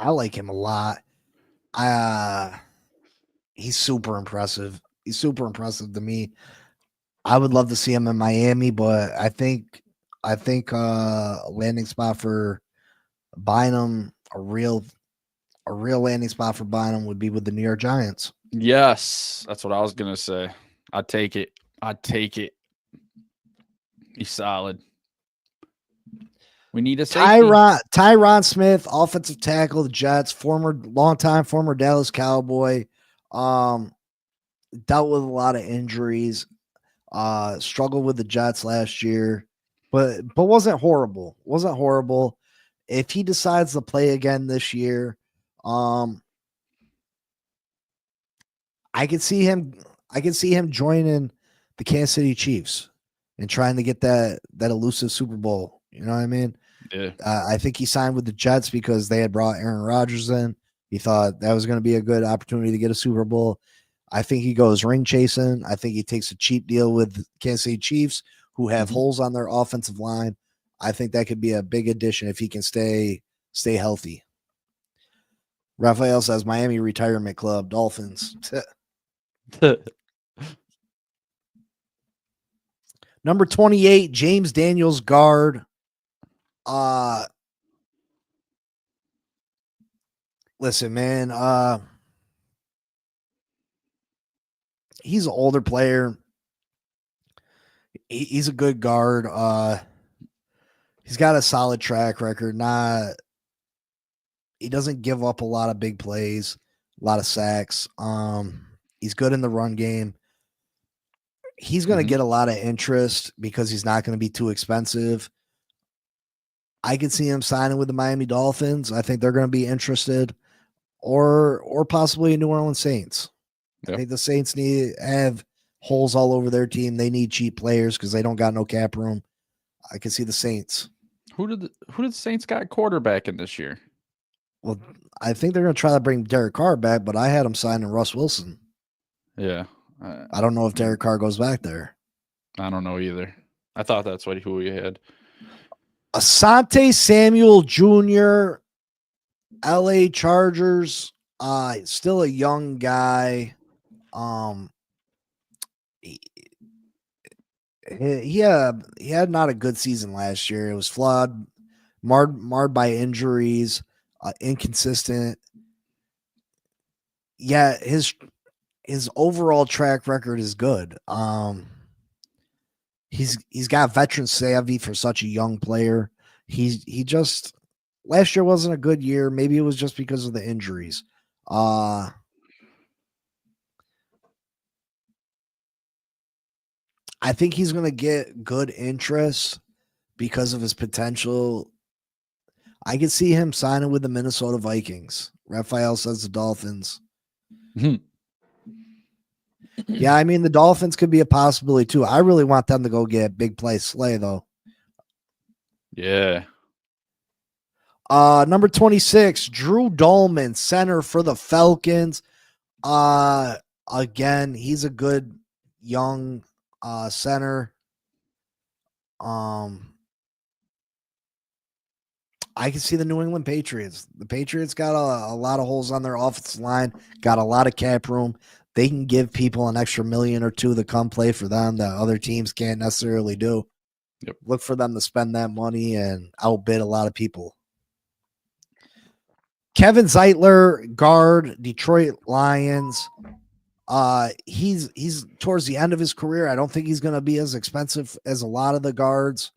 like him a lot. He's super impressive. He's super impressive to me. I would love to see him in Miami, but I think a landing spot for Bynum, a real landing spot for Bynum would be with the New York Giants. Yes, that's what I was gonna say. I'd take it. He's solid. We need a safety. Tyron Smith, offensive tackle, the Jets, longtime former Dallas Cowboy, dealt with a lot of injuries, struggled with the Jets last year, but wasn't horrible. Wasn't horrible. If he decides to play again this year, I could see him joining the Kansas City Chiefs and trying to get that elusive Super Bowl. You know what I mean? Yeah. I think he signed with the Jets because they had brought Aaron Rodgers in. He thought that was going to be a good opportunity to get a Super Bowl. I think he goes ring chasing. I think he takes a cheap deal with Kansas City Chiefs, who have holes on their offensive line. I think that could be a big addition if he can stay healthy. Raphael says Miami Retirement Club, Dolphins. Number 28, James Daniels, guard. Listen, man, he's an older player. He's a good guard. He's got a solid track record. He doesn't give up a lot of big plays, a lot of sacks. He's good in the run game. He's going to get a lot of interest because he's not going to be too expensive. I could see him signing with the Miami Dolphins. I think they're going to be interested, or possibly New Orleans Saints. Yep. I think the Saints have holes all over their team. They need cheap players because they don't got no cap room. I can see the Saints. Who did the Saints got quarterback in this year? Well, I think they're going to try to bring Derek Carr back, but I had him signing Russ Wilson. Yeah. I don't know if Derek Carr goes back there. I don't know either. I thought that's who we had. Asante Samuel Jr., LA Chargers, still a young guy. He had not a good season last year. It was flawed, marred by injuries, inconsistent. Yeah, his overall track record is good. He's got veteran savvy for such a young player. He just last year wasn't a good year. Maybe it was just because of the injuries. I think he's going to get good interest because of his potential. I could see him signing with the Minnesota Vikings. Raphael says the Dolphins. Yeah, I mean, the Dolphins could be a possibility too. I really want them to go get big play Slay, though. Yeah. Number 26, Drew Dolman, center for the Falcons. Again, he's a good young center. I can see the New England Patriots. The Patriots got a lot of holes on their offensive line, got a lot of cap room. They can give people an extra $1 million or $2 million to come play for them that other teams can't necessarily do. Yep. Look for them to spend that money and outbid a lot of people. Kevin Zeitler, guard, Detroit Lions. He's towards the end of his career. I don't think he's going to be as expensive as a lot of the guards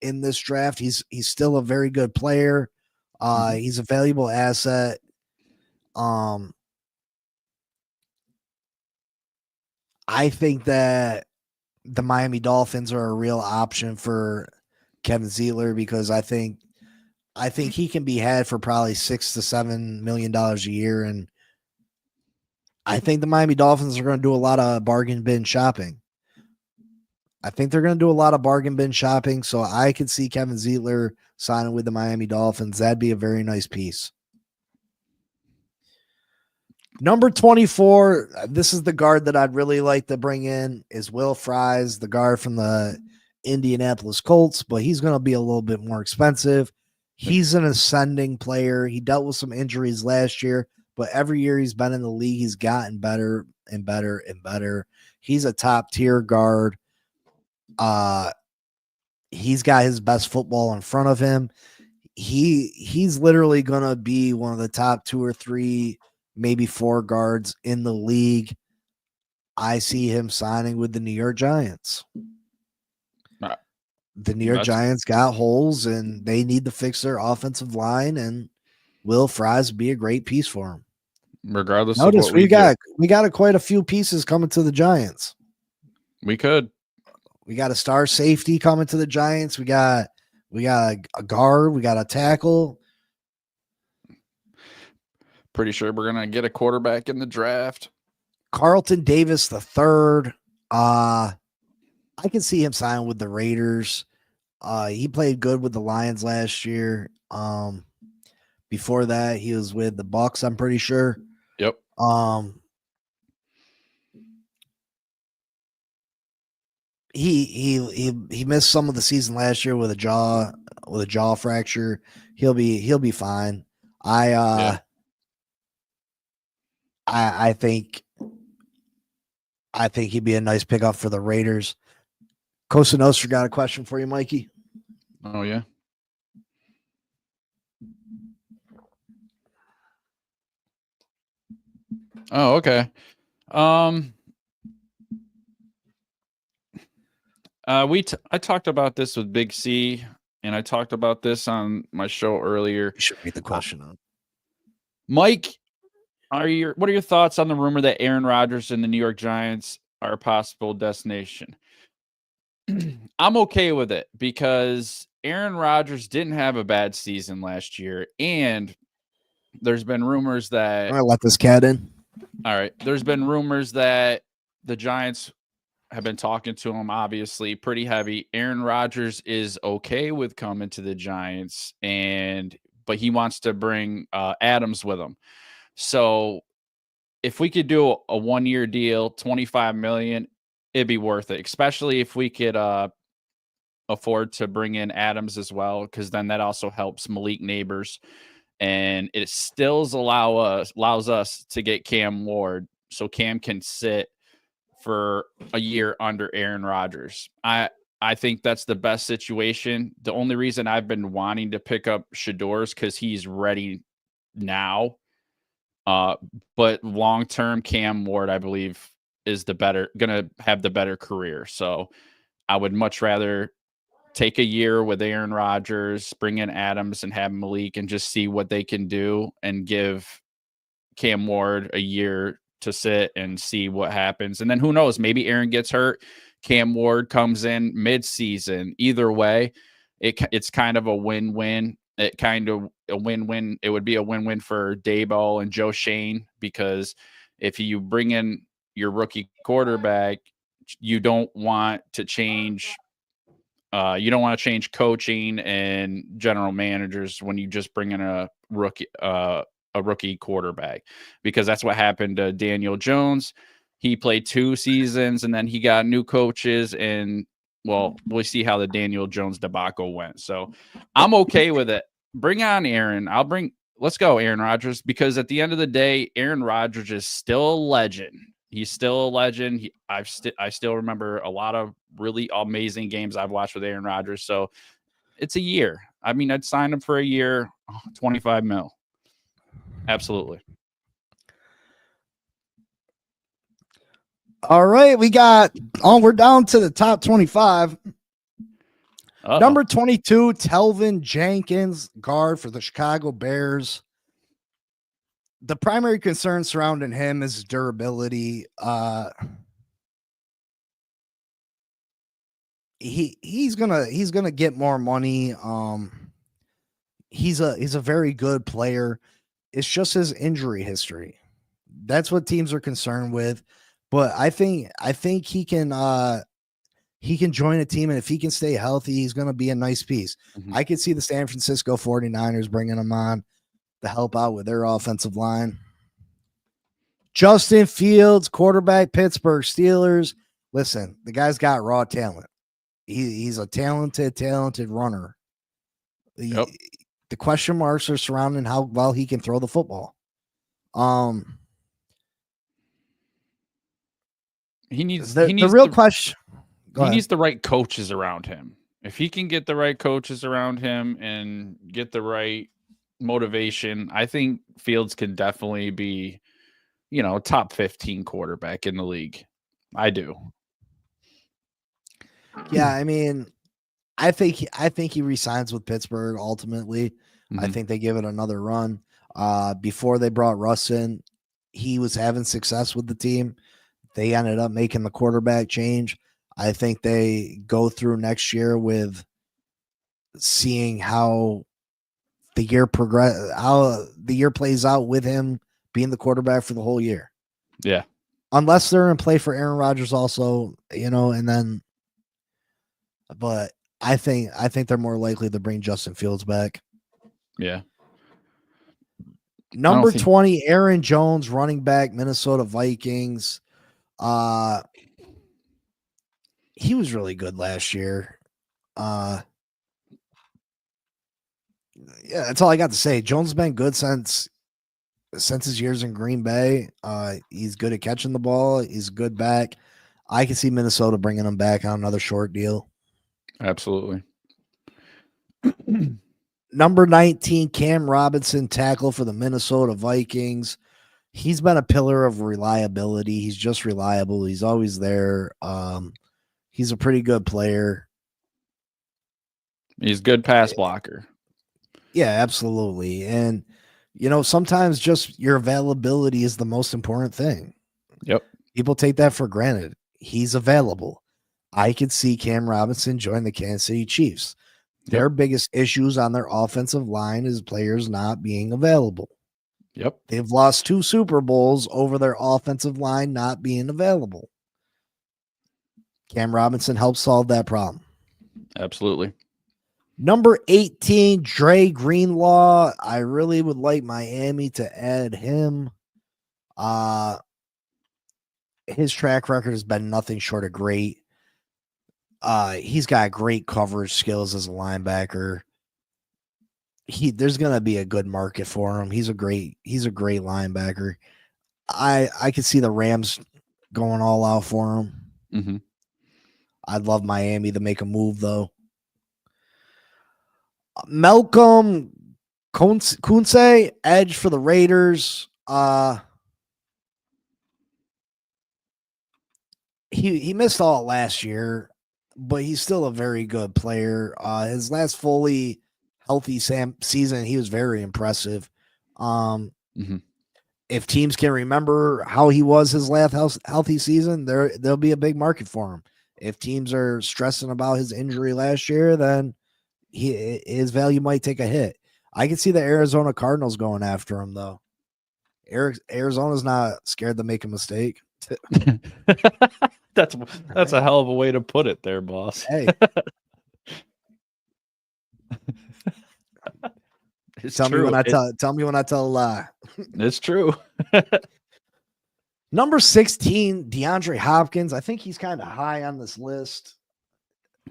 in this draft. He's still a very good player. He's a valuable asset. I think that the Miami Dolphins are a real option for Kevin Zeitler because I think he can be had for probably $6 to $7 million a year, and I think the Miami Dolphins are going to do a lot of bargain bin shopping. I think they're going to do a lot of bargain bin shopping, so I could see Kevin Zeitler signing with the Miami Dolphins. That'd be a very nice piece. Number 24, this is the guard that I'd really like to bring in, is Will Fries, the guard from the Indianapolis Colts, but he's going to be a little bit more expensive. He's an ascending player. He dealt with some injuries last year, but every year he's been in the league, he's gotten better and better and better. He's a top tier guard. He's got his best football in front of him. He's literally going to be one of the top 2 or 3, maybe 4 guards in the league. I see him signing with the New York Giants. The New York Giants got holes and they need to fix their offensive line, and Will Fries would be a great piece for him. Regardless Notice of what we got quite a few pieces coming to the Giants. We got a star safety coming to the Giants. We got a guard, we got a tackle. Pretty sure we're gonna get a quarterback in the draft. Carlton Davis III. I can see him signing with the Raiders. He played good with the Lions last year. Before that, he was with the Bucks, I'm pretty sure. Yep. He missed some of the season last year with a jaw fracture. He'll be fine. I think he'd be a nice pickup for the Raiders. Cosa Nostra got a question for you, Mikey. Oh yeah. Oh, okay. I talked about this with Big C, and I talked about this on my show earlier. You should read the question on. Mike, what are your thoughts on the rumor that Aaron Rodgers and the New York Giants are a possible destination? I'm okay with it because Aaron Rodgers didn't have a bad season last year, and there's been rumors that I'm gonna let this cat in. All right, there's been rumors that the Giants have been talking to him, obviously pretty heavy. Aaron Rodgers is okay with coming to the Giants, but he wants to bring Adams with him. So if we could do a 1-year deal, $25 million, it'd be worth it, especially if we could afford to bring in Adams as well, because then that also helps Malik Neighbors, and it still allows us to get Cam Ward, so Cam can sit for a year under Aaron Rodgers. I think that's the best situation. The only reason I've been wanting to pick up Shador is because he's ready now. But long-term, Cam Ward, I believe, is gonna have the better career. So I would much rather take a year with Aaron Rodgers, bring in Adams and have Malik and just see what they can do, and give Cam Ward a year to sit and see what happens. And then who knows, maybe Aaron gets hurt. Cam Ward comes in mid-season. Either way, it's kind of a win-win. It would be a win-win for Daboll and Joe Shane, because if you bring in your rookie quarterback, you don't want to change coaching and general managers when you just bring in a rookie quarterback, because that's what happened to Daniel Jones. He played 2 seasons and then he got new coaches, and we'll see how the Daniel Jones debacle went. So I'm okay with it. Bring on Aaron. Let's go, Aaron Rodgers, because at the end of the day, Aaron Rodgers is still a legend. He's still a legend. I still remember a lot of really amazing games I've watched with Aaron Rodgers. So it's a year. I mean, I'd sign him for a year, $25 million. Absolutely. All right, we're down to the top 25. Uh-oh. Number 22, Telvin Jenkins, guard for the Chicago Bears. The primary concern surrounding him is durability. he's gonna get more money. He's a very good player. It's just his injury history. That's what teams are concerned with. But I think he can join a team, and if he can stay healthy, he's going to be a nice piece. Mhm. I could see the San Francisco 49ers bringing him on to help out with their offensive line. Justin Fields, quarterback, Pittsburgh Steelers. Listen, the guy's got raw talent. He's a talented runner. Yep. The question marks are surrounding how well he can throw the football. He needs the real question. He needs the right coaches around him. If he can get the right coaches around him and get the right motivation, I think Fields can definitely be, top 15 quarterback in the league. I do. Yeah, I mean, I think he resigns with Pittsburgh ultimately. I think they give it another run. Before they brought Russ in, he was having success with the team. They ended up making the quarterback change. I think they go through next year with seeing how the year plays out with him being the quarterback for the whole year. Yeah. Unless they're in play for Aaron Rodgers also, and then but I think they're more likely to bring Justin Fields back. Yeah. Number 20, Aaron Jones, running back, Minnesota Vikings. He was really good last year. Yeah, that's all I got to say. Jones has been good since his years in Green Bay. He's good at catching the ball. He's a good back. I can see Minnesota bringing him back on another short deal. Absolutely. Number 19, Cam Robinson, tackle for the Minnesota Vikings. He's been a pillar of reliability. He's just reliable. He's always there. He's a pretty good player. He's a good pass blocker. Yeah, absolutely. And, sometimes just your availability is the most important thing. Yep. People take that for granted. He's available. I could see Cam Robinson join the Kansas City Chiefs. Their biggest issues on their offensive line is players not being available. Yep. They've lost 2 Super Bowls over their offensive line not being available. Cam Robinson helps solve that problem. Absolutely. Number 18, Dre Greenlaw. I really would like Miami to add him. His track record has been nothing short of great. He's got great coverage skills as a linebacker. There's gonna be a good market for him. He's a great linebacker. I could see the Rams going all out for him. Mm-hmm. I'd love Miami to make a move though. Malcolm Kunse, edge for the Raiders. He missed all last year, but he's still a very good player. His last fully healthy season, he was very impressive. If teams can remember how he was his last healthy season, there'll be a big market for him. If teams are stressing about his injury last year, then his value might take a hit. I can see the Arizona Cardinals going after him, though. Arizona's not scared to make a mistake. That's a hell of a way to put it there, boss. Hey. Tell me when I tell a lie. It's true. Number 16, DeAndre Hopkins. I think he's kind of high on this list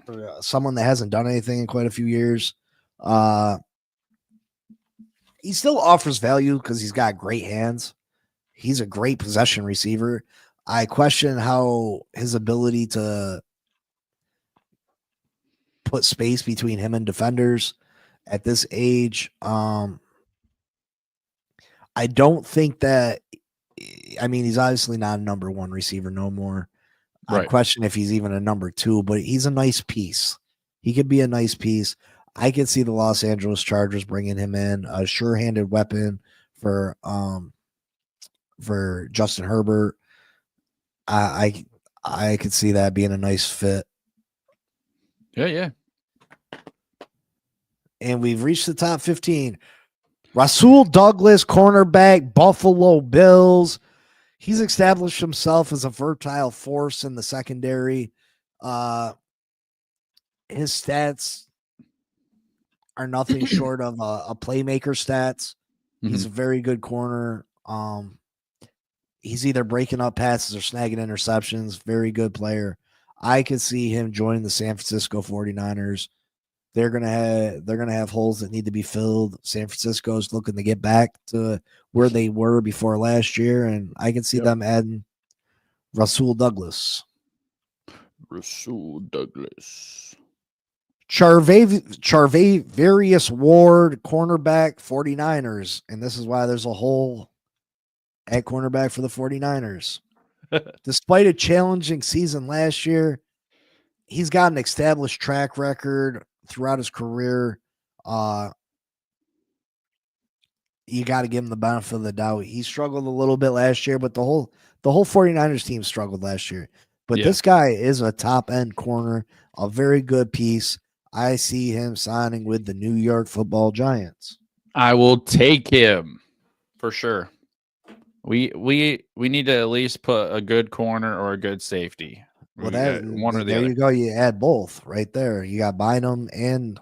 for someone that hasn't done anything in quite a few years. He still offers value because he's got great hands. He's a great possession receiver. I question how his ability to put space between him and defenders at this age. I don't think that. I mean, he's obviously not a number 1 receiver no more. Right. I question if he's even a number 2, but he's a nice piece. He could be a nice piece. I could see the Los Angeles Chargers bringing him in, a sure-handed weapon for Justin Herbert. I could see that being a nice fit. Yeah. And we've reached the top 15. Rasul Douglas, cornerback, Buffalo Bills. He's established himself as a fertile force in the secondary. His stats are nothing short of a playmaker stats. He's a very good corner. He's either breaking up passes or snagging interceptions. Very good player. I could see him joining the San Francisco 49ers. They're gonna have holes that need to be filled. San Francisco's looking to get back to where they were before last year, and I can see them adding Rasul Douglas. Charvarius Ward, cornerback, 49ers. And this is why there's a hole at cornerback for the 49ers. Despite a challenging season last year, he's got an established track record throughout his career. You got to give him the benefit of the doubt. He struggled a little bit last year, but the whole 49ers team struggled last year. But this guy is a top-end corner, a very good piece. I see him signing with the New York Football Giants. I will take him for sure. We need to at least put a good corner or a good safety. Well, that one or the there other. You go. You add both right there. You got Bynum and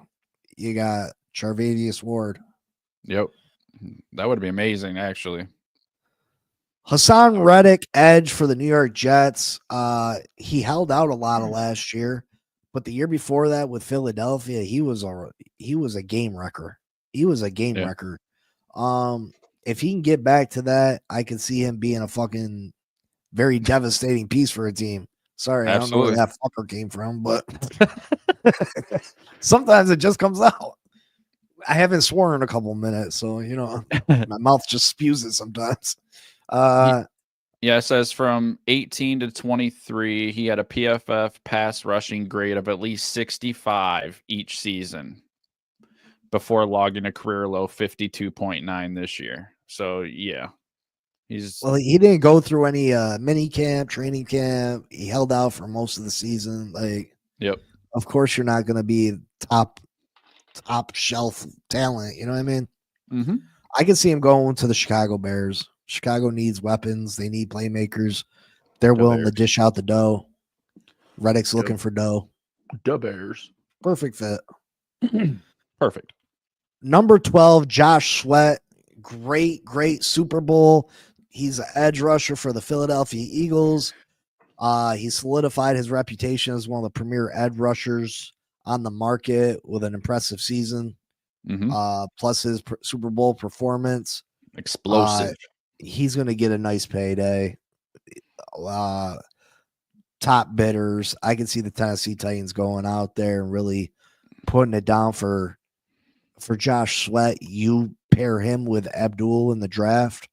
you got Charvarius Ward. Yep, that would be amazing, actually. Hassan Reddick, edge for the New York Jets. He held out a lot of last year, but the year before that with Philadelphia, he was a game wrecker. He was a game wrecker. If he can get back to that, I can see him being a fucking very devastating piece for a team. Sorry, absolutely. I don't know where that fucker came from, but sometimes it just comes out. I haven't sworn in a couple minutes, so my mouth just spews it sometimes. It says from 18 to 23, he had a PFF pass rushing grade of at least 65 each season before logging a career low 52.9 this year. So yeah, he didn't go through any mini camp, training camp. He held out for most of the season. Of course you're not going to be top shelf talent. You know what I mean? Mm-hmm. I can see him going to the Chicago Bears. Chicago needs weapons. They need playmakers. They're willing to dish out the dough. Reddick's looking for dough. The Bears. Perfect fit. Perfect. Number 12, Josh Sweat. Great Super Bowl. He's an edge rusher for the Philadelphia Eagles. He solidified his reputation as one of the premier edge rushers on the market with an impressive season. Plus his Super Bowl performance. Explosive. He's going to get a nice payday. Top bidders. I can see the Tennessee Titans going out there and really putting it down for Josh Sweat. You pair him with Abdul in the draft.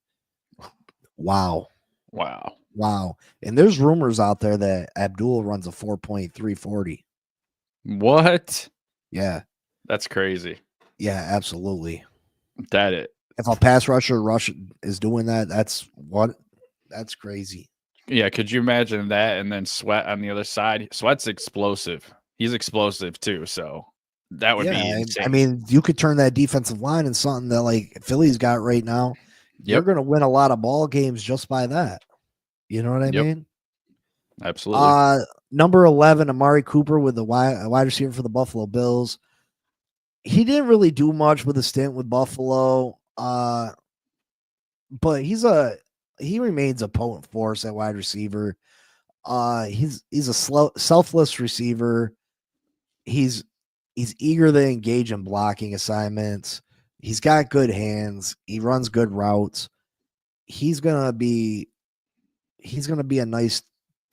Wow. And there's rumors out there that Abdul runs a 4.340. What? Yeah. That's crazy. Yeah, absolutely. If a pass rusher is doing that, that's crazy. Yeah, could you imagine that? And then Sweat on the other side. Sweat's explosive. He's explosive too. So that would be insane. I mean, you could turn that defensive line into something that like Philly's got right now. You're going to win a lot of ball games just by that. You know what I mean? Absolutely. Number 11, Amari Cooper with the wide receiver for the Buffalo Bills. He didn't really do much with a stint with Buffalo. But he remains a potent force at wide receiver. He's a selfless receiver. He's eager to engage in blocking assignments. He's got good hands. He runs good routes. He's gonna be a nice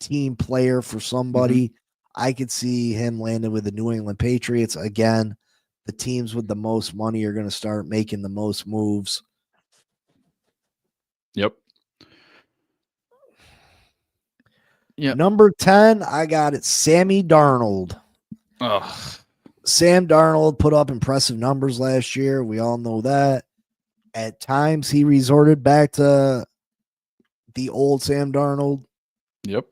team player for somebody. I could see him landing with the New England Patriots again. The teams with the most money are going to start making the most moves. Yep. Number 10, I got it. Sammy Darnold. Sam Darnold put up impressive numbers last year. We all know that. At times, he resorted back to the old Sam Darnold. Yep.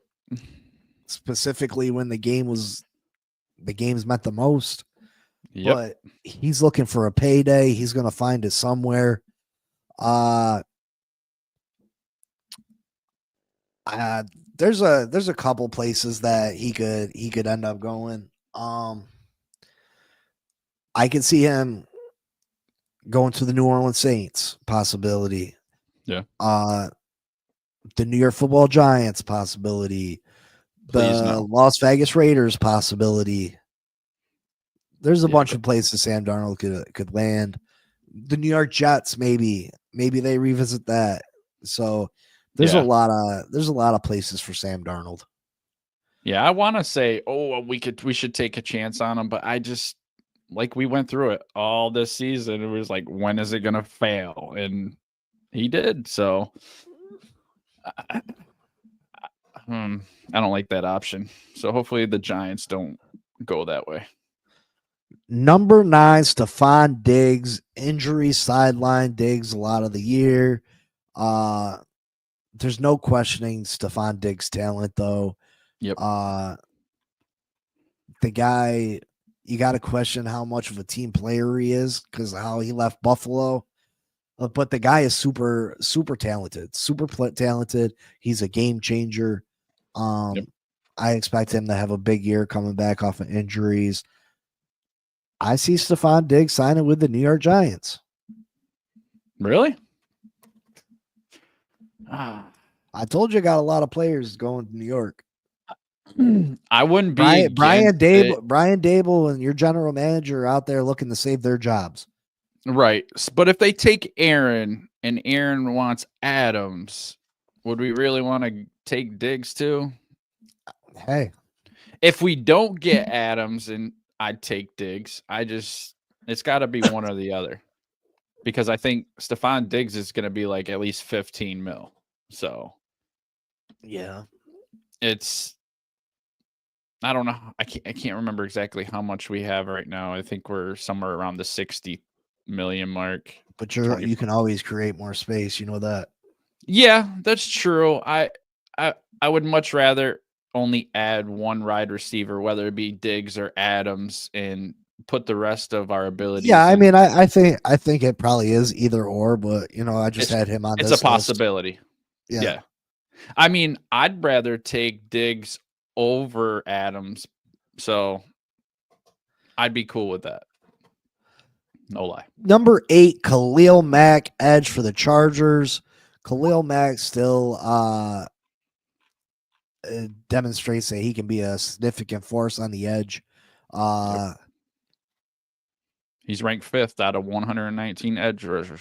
Specifically when the game was the games meant the most. Yep. But he's looking for a payday. He's going to find it somewhere. There's a couple places that he could end up going. I could see him going to the New Orleans Saints, possibility. Yeah. The New York Football Giants, possibility. Please The no. Las Vegas Raiders, possibility. There's a Yeah, bunch of places Sam Darnold could land. The New York Jets, maybe they revisit that. So there's a lot of places for Sam Darnold. Yeah, I want to say, we should take a chance on him, but I just, like, we went through it all this season. It was like, when is it gonna fail? And he did. So I don't like that option. So hopefully the Giants don't go that way. Number 9, Stephon Diggs. Injury sideline Diggs a lot of the year. There's no questioning Stephon Diggs' talent, though. Yep. The guy, you got to question how much of a team player he is because how he left Buffalo. But the guy is super, super talented. Talented. He's a game changer. Yep. I expect him to have a big year coming back off of injuries. I see Stephon Diggs signing with the New York Giants. Really? I told you I got a lot of players going to New York. I wouldn't be Brian Dable and your general manager are out there looking to save their jobs. Right. But if they take Aaron and Aaron wants Adams, would we really want to take Diggs too? Hey. If we don't get Adams, and I'd take Diggs, it's got to be one or the other. Because I think Stephon Diggs is going to be like at least 15 mil. So, yeah. I don't know. I can't remember exactly how much we have right now. I think we're somewhere around the 60 million mark. But you can always create more space, you know that. Yeah, that's true. I would much rather only add one wide receiver, whether it be Diggs or Adams, and put the rest of our abilities. Yeah, I mean, I think it probably is either or, but I just had him on. It's this a possibility. List. Yeah. I mean, I'd rather take Diggs over Adams, so I'd be cool with that. No lie. Number 8, Khalil Mack, edge for the Chargers. Khalil Mack still demonstrates that he can be a significant force on the edge. Yep. He's ranked 5th out of 119 edge rushers.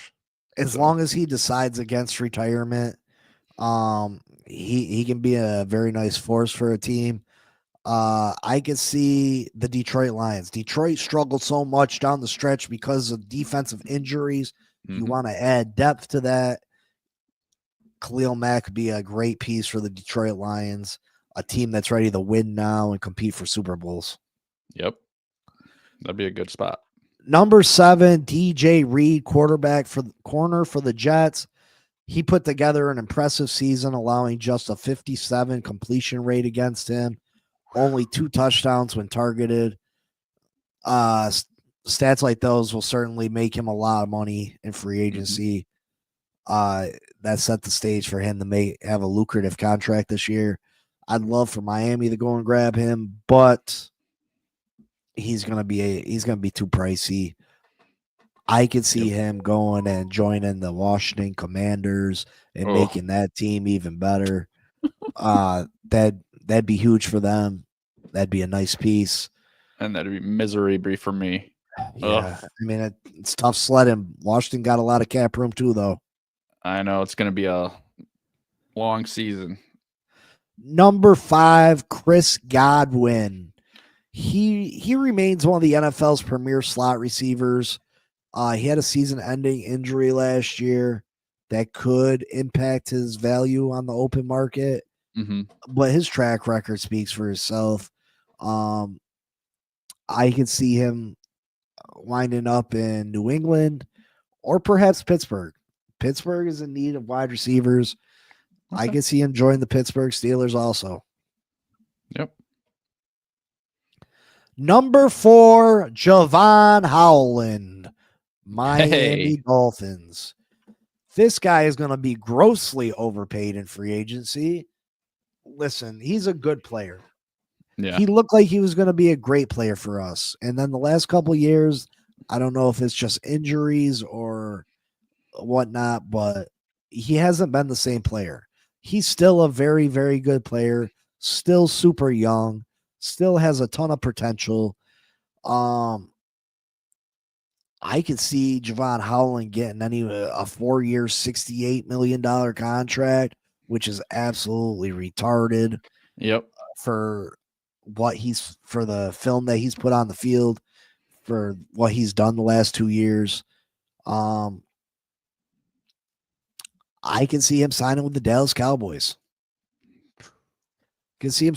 As long as he decides against retirement, he can be a very nice force for a team. I could see the Detroit Lions. Detroit struggled so much down the stretch because of defensive injuries. Mm-hmm. You want to add depth to that. Khalil Mack could be a great piece for the Detroit Lions, a team that's ready to win now and compete for Super Bowls. Yep. That'd be a good spot. Number 7, DJ Reed, corner for the Jets. He put together an impressive season, allowing just a 57 completion rate against him. Only 2 touchdowns when targeted. Stats like those will certainly make him a lot of money in free agency. That set the stage for him to have a lucrative contract this year. I'd love for Miami to go and grab him, but he's gonna be too pricey. I could see him going and joining the Washington Commanders and making that team even better. That'd be huge for them. That'd be a nice piece. And that'd be misery for me. Yeah. I mean, it's tough sledding. Washington got a lot of cap room too, though. I know it's going to be a long season. Number 5, Chris Godwin. He remains one of the NFL's premier slot receivers. He had a season-ending injury last year that could impact his value on the open market. Mm-hmm. But his track record speaks for itself. I could see him winding up in New England or perhaps Pittsburgh. Pittsburgh is in need of wide receivers. Okay. I could see him join the Pittsburgh Steelers also. Yep. Number 4, Javon Howland, Miami Hey. Dolphins. This guy is going to be grossly overpaid in free agency. Listen, he's a good player. Yeah. He looked like he was going to be a great player for us. And then the last couple of years, I don't know if it's just injuries or whatnot, but he hasn't been the same player. He's still a very, very good player, still super young, still has a ton of potential. I could see Javon Howland getting a 4-year, $68 million contract, which is absolutely retarded. Yep. For for the film that he's put on the field, for what he's done the last 2 years. I can see him signing with the Dallas Cowboys. I can see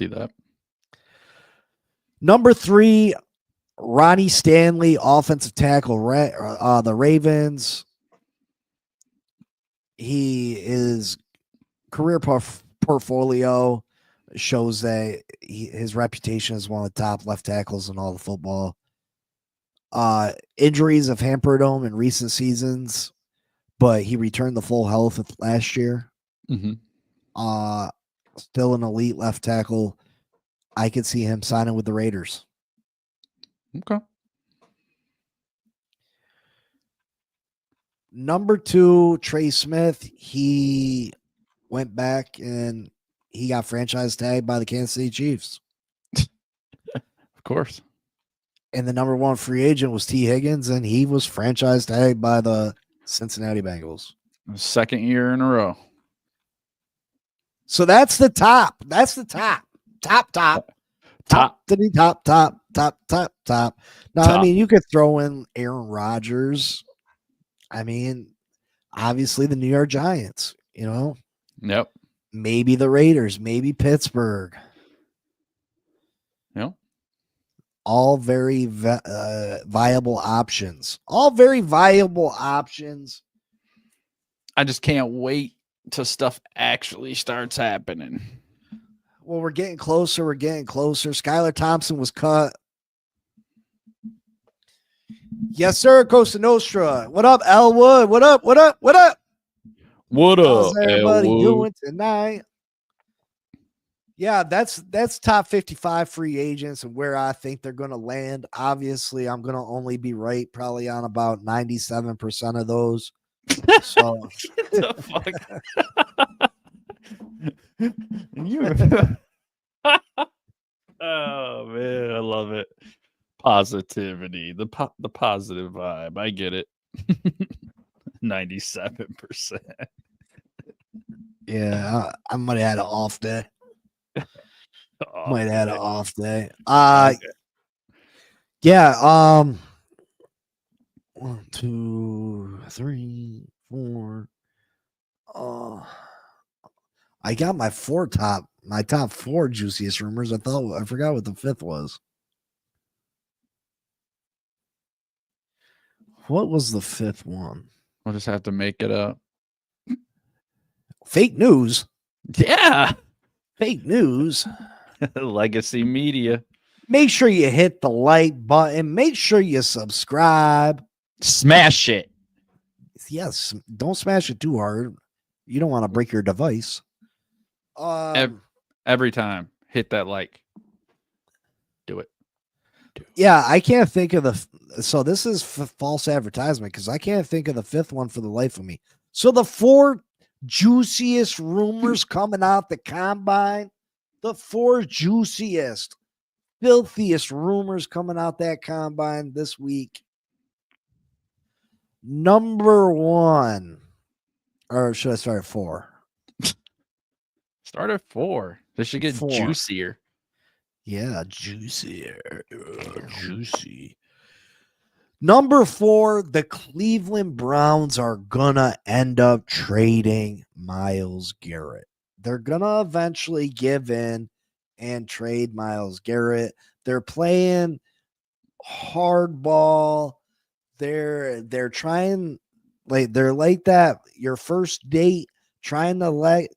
that. Number 3, Ronnie Stanley, offensive tackle, the Ravens. His career portfolio shows that his reputation is one of the top left tackles in all the football. Injuries have hampered him in recent seasons, but he returned to full health last year. Mm-hmm. Still an elite left tackle. I could see him signing with the Raiders. Okay. Number 2, Trey Smith. He went back and he got franchise tagged by the Kansas City Chiefs. Of course. And the number 1 free agent was T. Higgins, and he was franchise tagged by the Cincinnati Bengals. Second year in a row. So that's the top. That's the top. Top. To the top. Now, Top. I mean, you could throw in Aaron Rodgers. I mean, obviously the New York Giants, Yep. Maybe the Raiders, maybe Pittsburgh. Yep. All very viable options. I just can't wait till stuff actually starts happening. Well, we're getting closer. Skylar Thompson was cut. Yes, sir. Costa Nostra. What up, Elwood? What up? How's everybody doing tonight? Yeah, that's top 55 free agents and where I think they're going to land. Obviously, I'm going to only be right probably on about 97% of those. So, get the fuck. Oh man, I love it. Positivity, the positive vibe. I get it. 97%. Yeah, I might have had an off day. Okay. Yeah. 1, 2, 3, 4. I got my top 4 juiciest rumors. I forgot what the 5th was. What was the 5th one? We'll just have to make it up. Fake news. Yeah. Fake news. Legacy media. Make sure you hit the like button. Make sure you subscribe. Smash it. Yes. Don't smash it too hard. You don't want to break your device. Every time. Hit that like. Do it. Yeah, I can't think of so this is false advertisement because I can't think of the 5th one for the life of me. So the 4 juiciest rumors coming out the combine, the 4 juiciest, filthiest rumors coming out that combine this week. Number 1, or should I start at 4? Start at 4. This should get 4. juicier. Yeah, juicier. Juicy. Number 4, the Cleveland Browns are gonna end up trading Myles Garrett. They're gonna eventually give in and trade Myles Garrett. They're playing hardball. They're trying they're like that your first date trying to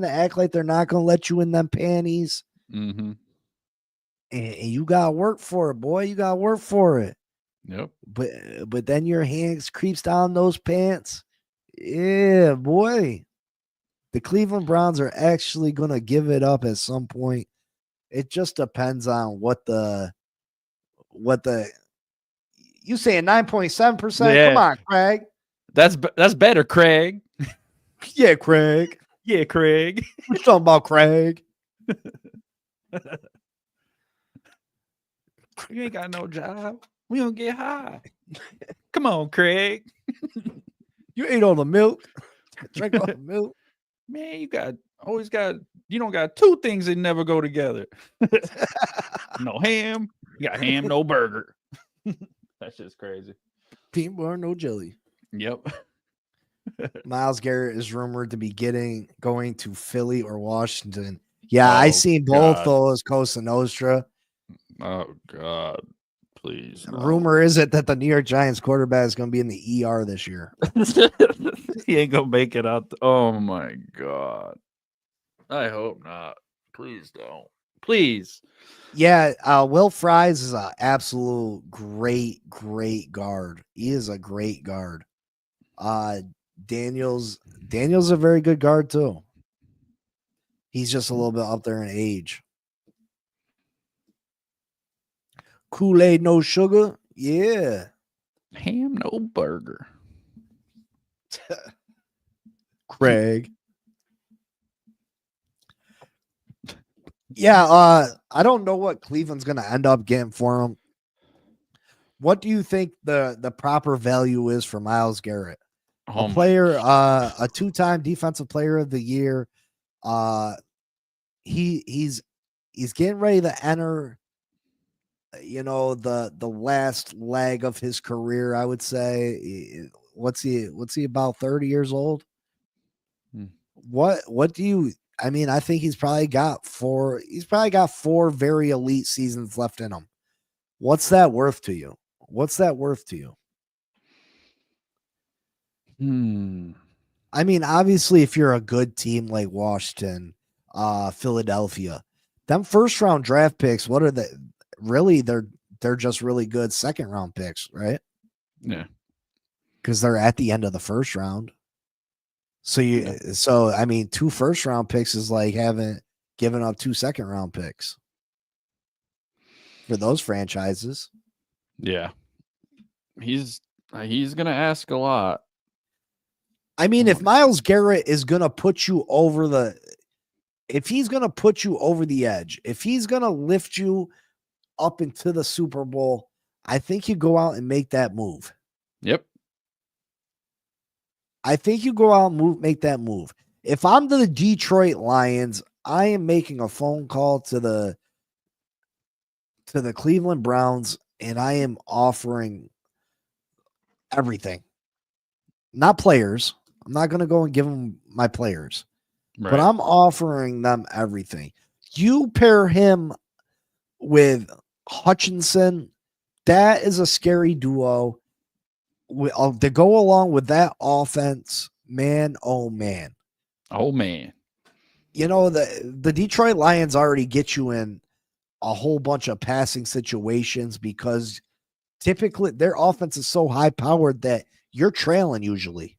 act like they're not gonna let you in them panties. Mm-hmm. And you gotta work for it, boy. You gotta work for it. Yep. But then your hands creeps down those pants. Yeah, boy. The Cleveland Browns are actually gonna give it up at some point. It just depends on what the you saying 9.7%? Come Yeah. on, Craig. That's better, Craig. Yeah, Craig. Yeah, Craig. What you talking about, Craig? You ain't got no job. We don't get high. Come on, Craig. You ate all the milk. Drink all the milk. Man, you don't got two things that never go together. No ham. You got ham, no burger. That's just crazy. Peanut butter, no jelly. Yep. Myles Garrett is rumored to be going to Philly or Washington. Yeah, I seen both God. those Cosa Nostra. Oh God. Please. No. Rumor is it that the New York Giants quarterback is going to be in the ER this year. He ain't gonna make it out. Oh my God. I hope not. Please don't. Please. Yeah, Will Fries is an absolute great guard. He is a great guard. Daniel's a very good guard too. He's just a little bit up there in age. Kool-Aid, no sugar. Yeah. Ham, no burger. Craig. Yeah, I don't know what Cleveland's going to end up getting for him. What do you think the proper value is for Myles Garrett? A player, a two-time defensive player of the year. He's getting ready to enter, the last leg of his career, I would say. What's he about 30 years old? What do you I think he's probably got four very elite seasons left in him. What's that worth to you? Obviously, if you're a good team like Washington, Philadelphia, them first round draft picks, what are they? Really, they're just really good second round picks, right? Yeah. Because they're at the end of the first round. So two first round picks is like having given up 2 second round picks for those franchises. Yeah. He's gonna ask a lot. If Myles Garrett is gonna put you over the edge, if he's gonna lift you up into the Super Bowl, I think you go out and make that move. Yep. I think you go out and make that move. If I'm the Detroit Lions, I am making a phone call to the Cleveland Browns, and I am offering everything. Not players. I'm not going to go and give them my players, right, but I'm offering them everything. You pair him with Hutchinson, that is a scary duo. To go along with that offense, man, oh man. The Detroit Lions already get you in a whole bunch of passing situations because typically their offense is so high powered that you're trailing usually,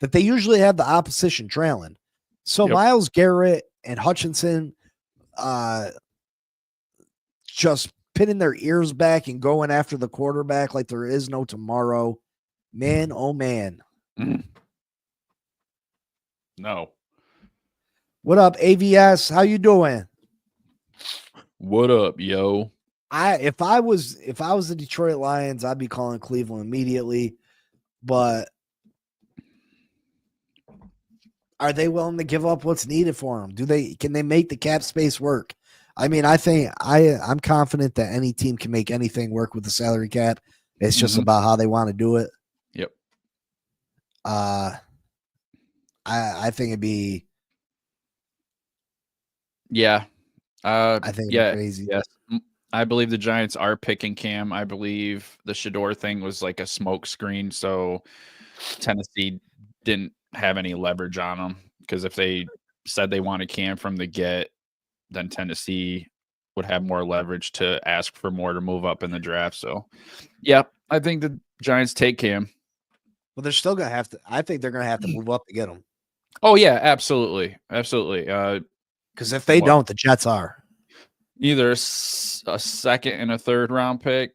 that they usually have the opposition trailing. So Myles Garrett and Hutchinson just pinning their ears back and going after the quarterback like there is no tomorrow. Man, oh man. No. What up, AVS? How you doing? What up, yo? If I was the Detroit Lions, I'd be calling Cleveland immediately. But are they willing to give up what's needed for them? Can they make the cap space work? I think I'm confident that any team can make anything work with the salary cap. It's just about how they want to do it. Yep. I think it'd be. Yeah. I think it'd be crazy. Yes. I believe the Giants are picking Cam. I believe the Shador thing was like a smoke screen, so Tennessee didn't have any leverage on them because if they said they wanted Cam from the get, then Tennessee would have more leverage to ask for more to move up in the draft. So, yeah, I think the Giants take Cam. But they're still going to have to. I think they're going to have to move up to get him. Oh, yeah, absolutely. Absolutely. Because if they don't, the Jets are. Either a second and a third round pick,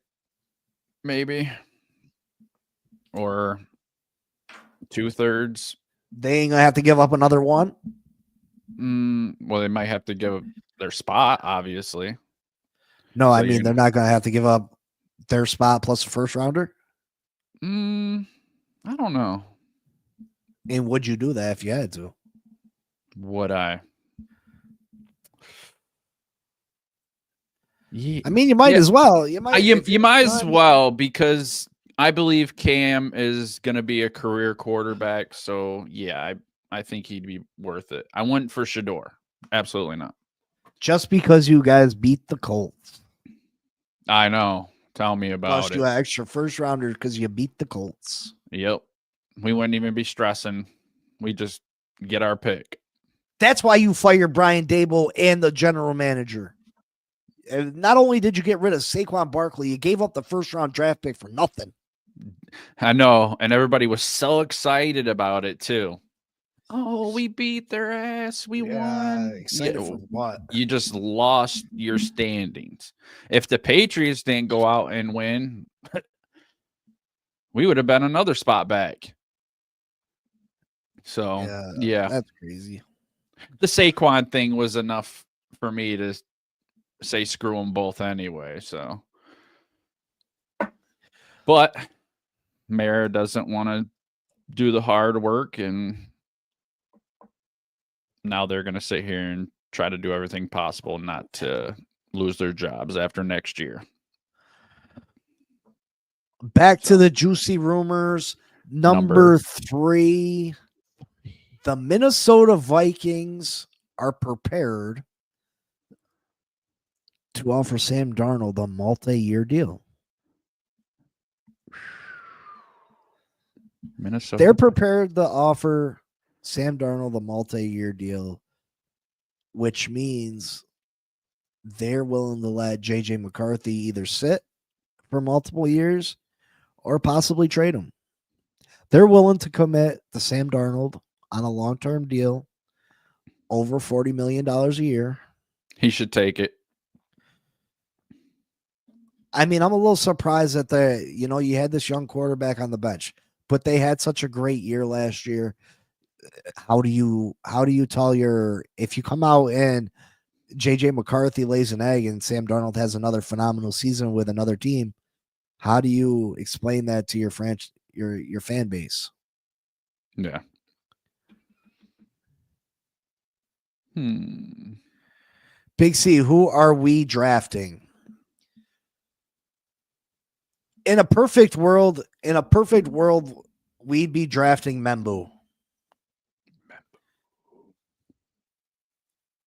maybe, or 2/3. They ain't going to have to give up another one. Well, they might have to give their spot, obviously. No, I mean, they're not going to have to give up their spot plus a first rounder. I don't know. And would you do that if you had to? Would I? Yeah. I mean, you might as well. You might. You might as well, because I believe Cam is going to be a career quarterback. So yeah, I think he'd be worth it. I wouldn't for Shador. Absolutely not. Just because you guys beat the Colts. I know. Tell me about Plus it. you had extra first rounders because you beat the Colts. Yep. We wouldn't even be stressing. We just get our pick. That's why you fired Brian Dable and the general manager. And not only did you get rid of Saquon Barkley, you gave up the first round draft pick for nothing. I know. And everybody was so excited about it too. Oh, we beat their ass. We won. Excited for what? You just lost your standings. If the Patriots didn't go out and win, we would have been another spot back. So, yeah. That's crazy. The Saquon thing was enough for me to say screw them both anyway. So, but Mara doesn't want to do the hard work, and now they're going to sit here and try to do everything possible not to lose their jobs after next year. Back to the juicy rumors. Number 3, the Minnesota Vikings are prepared to offer Sam Darnold a multi-year deal. Minnesota. They're prepared to offer Sam Darnold a multi-year deal, which means they're willing to let J.J. McCarthy either sit for multiple years or possibly trade him. They're willing to commit to Sam Darnold on a long-term deal, over $40 million a year. He should take it. I mean, I'm a little surprised that you had this young quarterback on the bench, but they had such a great year last year. How do you tell if you come out and JJ McCarthy lays an egg and Sam Darnold has another phenomenal season with another team, how do you explain that to your fan base? Yeah. Big C, who are we drafting? In a perfect world, we'd be drafting Membu.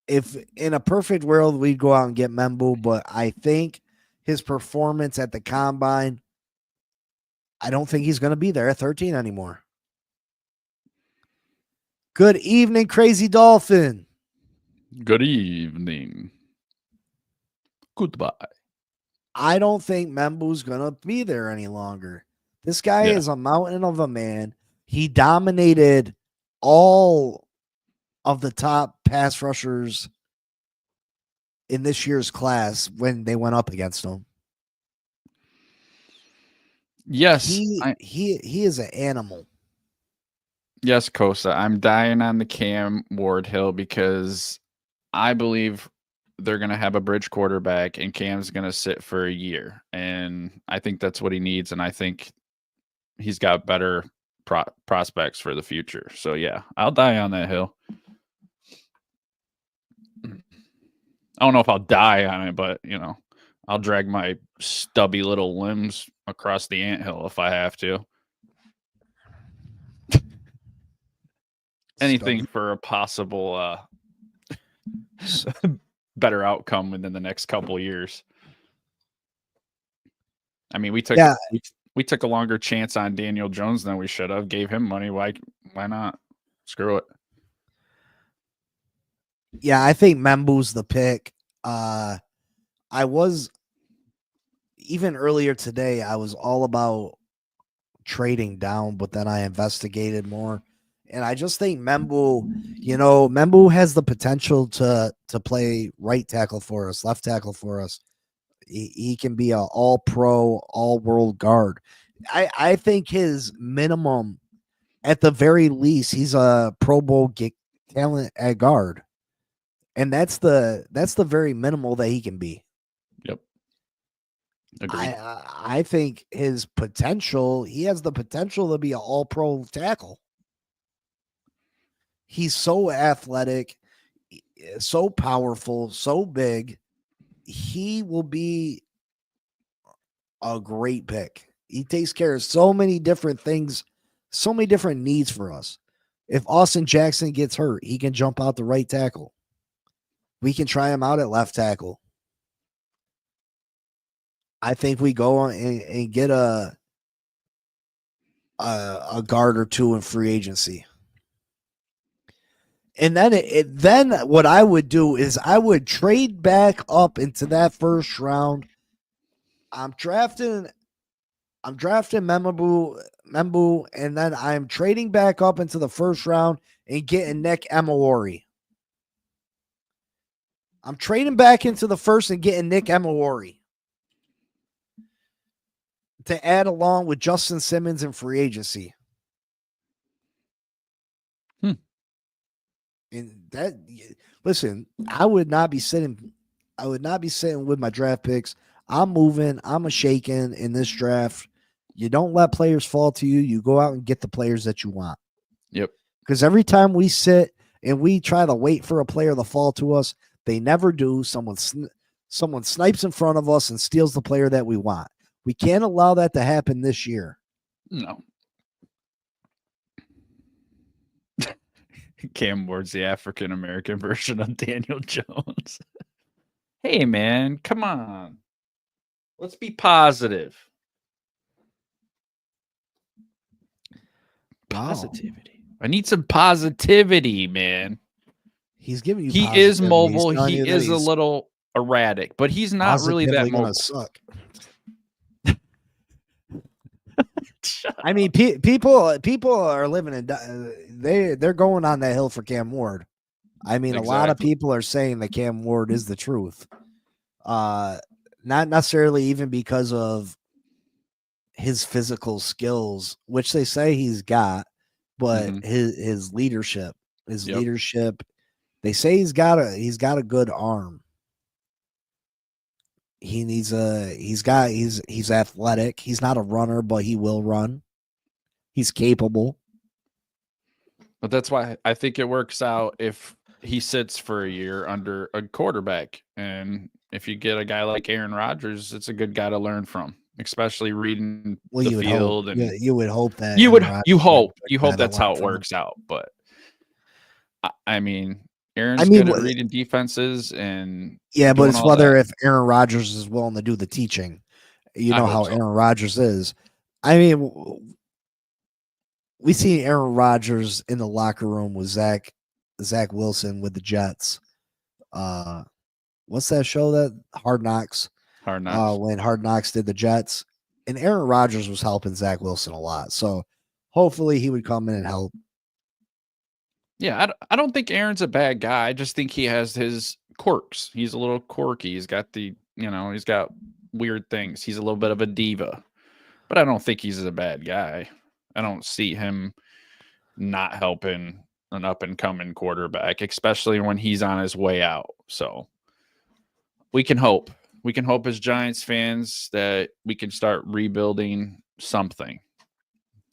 If in a perfect world, we'd go out and get Membu, but I think his performance at the combine, I don't think he's going to be there at 13 anymore. Good evening, Crazy Dolphin. Good evening. Goodbye. I don't think Membu's going to be there any longer. This guy is a mountain of a man. He dominated all of the top pass rushers in this year's class when they went up against him. Yes. He is an animal. Yes, Kosa. I'm dying on the Cam Wardhill because I believe they're going to have a bridge quarterback and Cam's going to sit for a year. And I think that's what he needs. And I think he's got better prospects for the future. So, yeah, I'll die on that hill. I don't know if I'll die on it, but, I'll drag my stubby little limbs across the anthill if I have to. Anything for a possible better outcome within the next couple of years. I mean, we took a longer chance on Daniel Jones than we should have. Gave him money. Why not? Screw it. Yeah, I think Membu's the pick. I was even earlier today, I was all about trading down, but then I investigated more. And I just think Membu has the potential to play right tackle for us, left tackle for us. He can be a all pro, all world guard. I think his minimum, at the very least, he's a Pro Bowl talent at guard. And that's the very minimal that he can be. Yep. Agreed. I think his potential, he has the potential to be an all pro tackle. He's so athletic, so powerful, so big. He will be a great pick. He takes care of so many different things, so many different needs for us. If Austin Jackson gets hurt, he can jump out the right tackle. We can try him out at left tackle. I think we go on and get a guard or two in free agency. And then then what I would do is I would trade back up into that first round. I'm drafting Membu, and then I'm trading back up into the first round and getting Nick Emawori. I'm trading back into the first and getting Nick Emawori to add along with Justin Simmons in free agency. And that, listen, I would not be sitting with my draft picks. I'm moving. I'm a shaking in this draft. You don't let players fall to you. You go out and get the players that you want. Yep. Because every time we sit and we try to wait for a player to fall to us, they never do. Someone snipes in front of us and steals the player that we want. We can't allow that to happen this year. No. Cam Ward's the African American version of Daniel Jones. Hey, man, come on. Let's be positive. Positivity. I need some positivity, man. He's giving you. He is mobile. He is a little erratic, but he's not really that mobile. Suck. I mean, people are living in. They're going on that hill for Cam Ward. I mean, exactly. A lot of people are saying that Cam Ward is the truth. Not necessarily even because of his physical skills, which they say he's got, but his leadership, leadership. They say he's got a good arm. He's athletic. He's not a runner, but he will run. He's capable. But that's why I think it works out if he sits for a year under a quarterback. And if you get a guy like Aaron Rodgers, it's a good guy to learn from, especially reading the field. And you would hope that you hope that's how it works out. But I mean, Aaron's good at reading defenses and but it's whether if Aaron Rodgers is willing to do the teaching. You know how Aaron Rodgers is. I mean, we see Aaron Rodgers in the locker room with Zach Wilson with the Jets. What's that show that Hard Knocks? Hard Knocks. When Hard Knocks did the Jets, and Aaron Rodgers was helping Zach Wilson a lot. So hopefully he would come in and help. Yeah, I don't think Aaron's a bad guy. I just think he has his quirks. He's a little quirky. He's got he's got weird things. He's a little bit of a diva, but I don't think he's a bad guy. I don't see him not helping an up and coming quarterback, especially when he's on his way out. So we can hope. We can hope as Giants fans that we can start rebuilding something.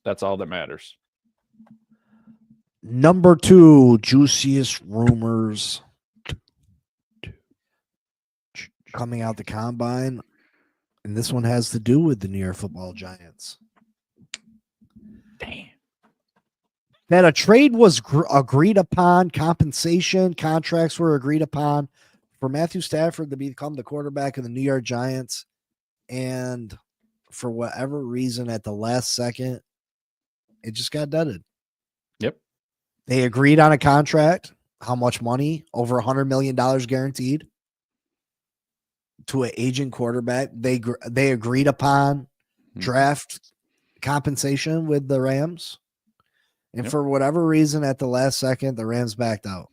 That's all that matters. Number 2, juiciest rumors coming out the combine, and this one has to do with the New York Football Giants. Damn. That a trade was agreed upon, compensation, contracts were agreed upon for Matthew Stafford to become the quarterback of the New York Giants, and for whatever reason, at the last second, it just got dudded. Yep. They agreed on a contract. how much money? Over $100 million guaranteed to an aging quarterback. They agreed upon draft compensation with the Rams. And for whatever reason, at the last second, the Rams backed out.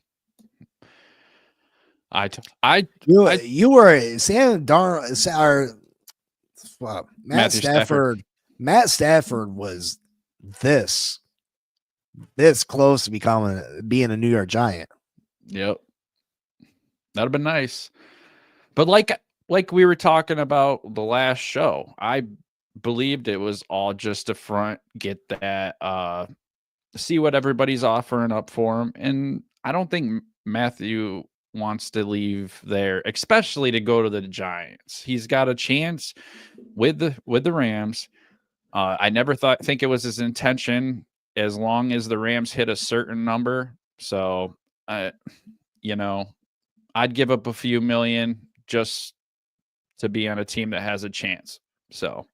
You were Sam Darnold or Matt Stafford. Matt Stafford was this close to being a New York Giant. Yep. That'd have been nice. But like we were talking about the last show, I believed it was all just a front, get that see what everybody's offering up for him. And I don't think Matthew wants to leave there, especially to go to the Giants. He's got a chance with the Rams. I never think it was his intention as long as the Rams hit a certain number. So, I'd give up a few million just to be on a team that has a chance. So,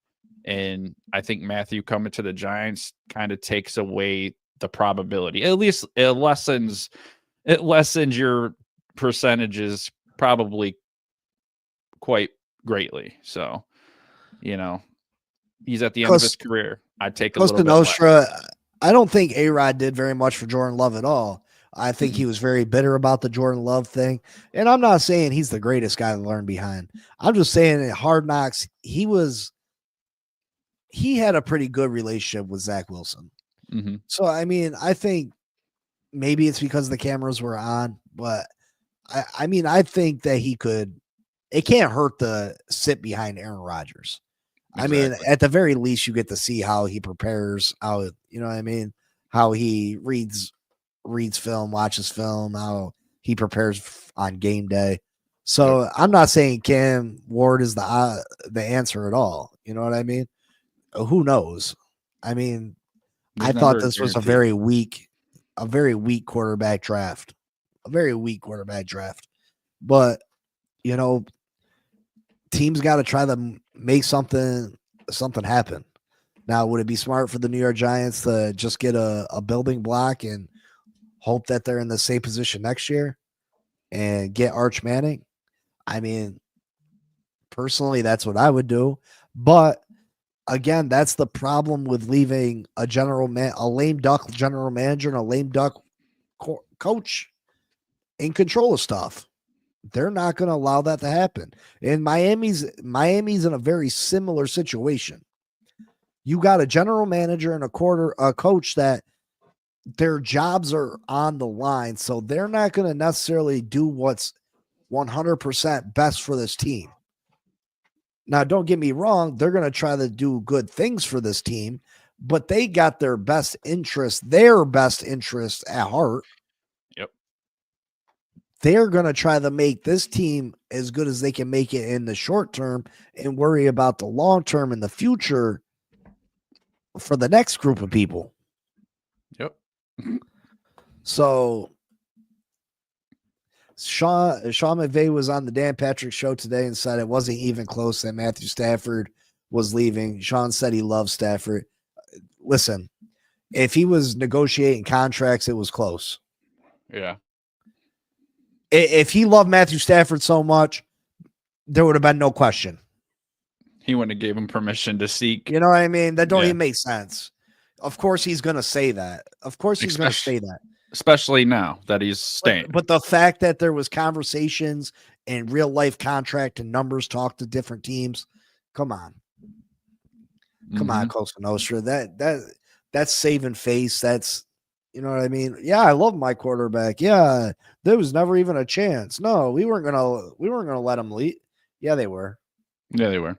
and I think Matthew coming to the Giants kind of takes away the probability. At least it lessens your percentages probably quite greatly. So, he's at the end of his career. I'd take a little bit less. I don't think A-Rod did very much for Jordan Love at all. I think he was very bitter about the Jordan Love thing. And I'm not saying he's the greatest guy to learn behind. I'm just saying at Hard Knocks, he had a pretty good relationship with Zach Wilson. Mm-hmm. So, I mean, I think maybe it's because the cameras were on, but I think that it can't hurt to sit behind Aaron Rodgers. Exactly. I mean, at the very least, you get to see how he prepares, how he reads film, watches film, how he prepares on game day. So I'm not saying Cam Ward is the answer at all. You know what I mean? Who knows? I mean, I thought this was a very weak quarterback draft. But, teams got to try to make something happen. Now, would it be smart for the New York Giants to just get a building block and hope that they're in the same position next year and get Arch Manning? I mean, personally, that's what I would do. But again, that's the problem with leaving a lame duck general manager and a lame duck coach in control of stuff. They're not going to allow that to happen. And Miami's in a very similar situation. You got a general manager and a coach that their jobs are on the line, so they're not going to necessarily do what's 100% best for this team. Now, don't get me wrong, they're going to try to do good things for this team, but they got their best interest at heart. Yep. They're going to try to make this team as good as they can make it in the short term and worry about the long term in the future for the next group of people. Yep. So Sean McVay was on the Dan Patrick show today and said it wasn't even close that Matthew Stafford was leaving. Sean said he loves Stafford. Listen, if he was negotiating contracts, it was close. Yeah. If he loved Matthew Stafford so much, there would have been no question. He wouldn't have gave him permission to seek. You know what I mean? That don't even make sense. Of course he's going to say that. Especially now that he's staying. But the fact that there was conversations and real life contract and numbers talk to different teams, come on. Come on, Costa Nostra. That's saving face. That's, you know what I mean? Yeah, I love my quarterback. Yeah, there was never even a chance. No, we weren't gonna let him leave. Yeah, they were. Yeah, they were.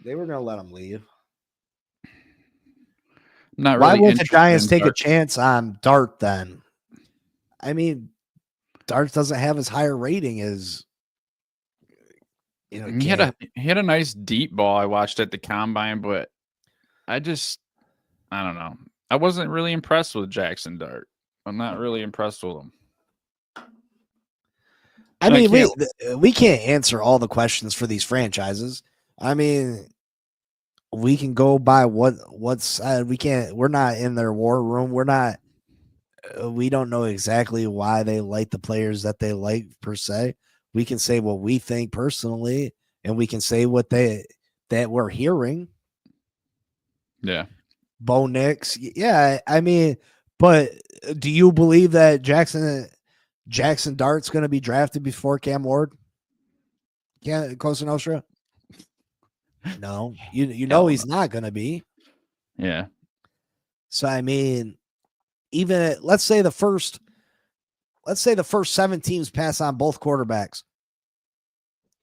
They were gonna let him leave. Not Why really. would the Giants take a chance on Dart then? I mean, Dart doesn't have as high a rating as he had a nice deep ball I watched at the combine, but I don't know. I wasn't really impressed with Jackson Dart. I'm not really impressed with him. I mean, we can't answer all the questions for these franchises. I mean, we can go by what's we can't. We're not in their war room. We're not We don't know exactly why they like the players that they like per se. We can say what we think personally, and we can say what that we're hearing. Yeah. Bo Nix, yeah. I mean, but do you believe that Jackson Dart's going to be drafted before Cam Ward? Yeah, Cosa Nostra. No, you know Hell he's no. not going to be. Yeah. So I mean, even let's say the first 7 teams pass on both quarterbacks.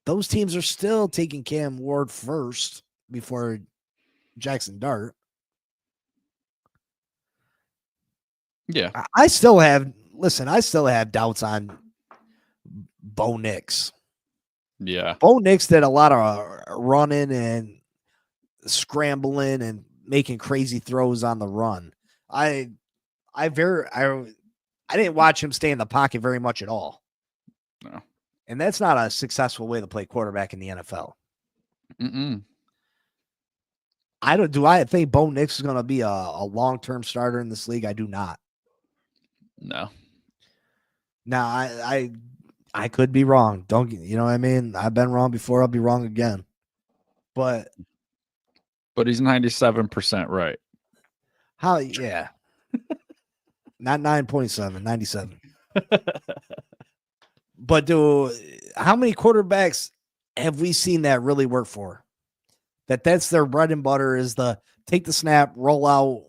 Those teams are still taking Cam Ward first before Jackson Dart. Yeah. I still have doubts on Bo Nix. Yeah. Bo Nix did a lot of running and scrambling and making crazy throws on the run. I didn't watch him stay in the pocket very much at all. No. And that's not a successful way to play quarterback in the NFL. Mm-mm. I think Bo Nix is going to be a long-term starter in this league? I do not. No. Now, I could be wrong. Don't you know what I mean? I've been wrong before. I'll be wrong again. But he's 97% right. how? Yeah, not 9.7, 97. But how many quarterbacks have we seen that really work for? That's their bread and butter is the take the snap, roll out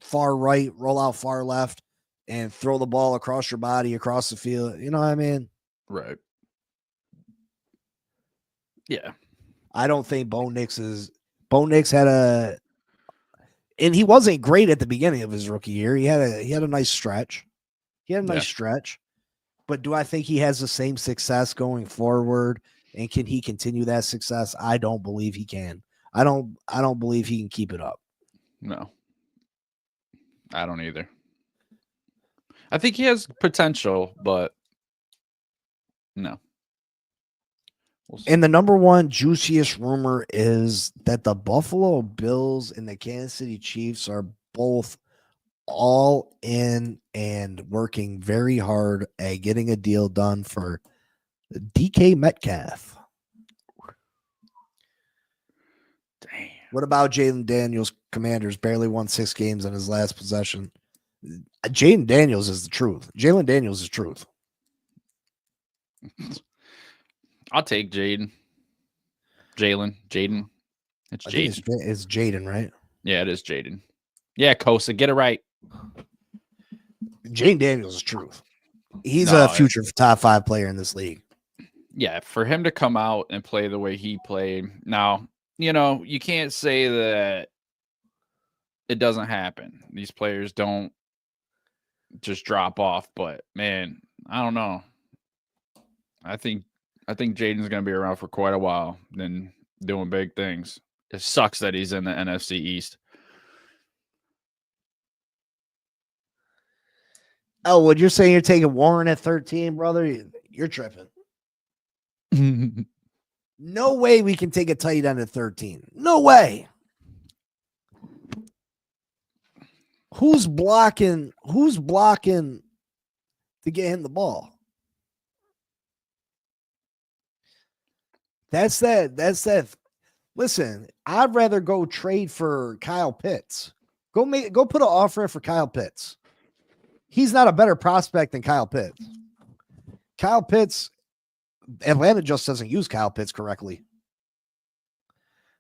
far right, roll out far left, and throw the ball across your body, across the field. You know what I mean? Right. Yeah. I don't think Bo Nix had and he wasn't great at the beginning of his rookie year. He had a nice stretch. But do I think he has the same success going forward? And can he continue that success? I don't believe he can. I don't believe he can keep it up. No. I don't either. I think he has potential, but no. We'll see. And the number one juiciest rumor is that the Buffalo Bills and the Kansas City Chiefs are both all in and working very hard at getting a deal done for DK Metcalf. Damn. What about Jalen Daniels? Commanders barely won 6 games in his last possession. Jalen Daniels is the truth. Jalen Daniels is truth. I'll take Jaden. Jaden. It's Jaden. It's Jaden, right? Yeah, it is Jaden. Yeah, Kosa, get it right. Jalen Daniels is truth. He's a future top 5 player in this league. Yeah, for him to come out and play the way he played. Now, you can't say that it doesn't happen. These players don't just drop off, but man, I don't know. I think Jaden's going to be around for quite a while, then doing big things. It sucks that he's in the NFC East. Oh, what you're saying? You're taking Warren at 13, brother? You're tripping. No way we can take a tight end at 13. No way. Who's blocking to get him the ball? That's that. Listen, I'd rather go trade for Kyle Pitts. Go put an offer in for Kyle Pitts. He's not a better prospect than Kyle Pitts. Kyle Pitts, Atlanta just doesn't use Kyle Pitts correctly.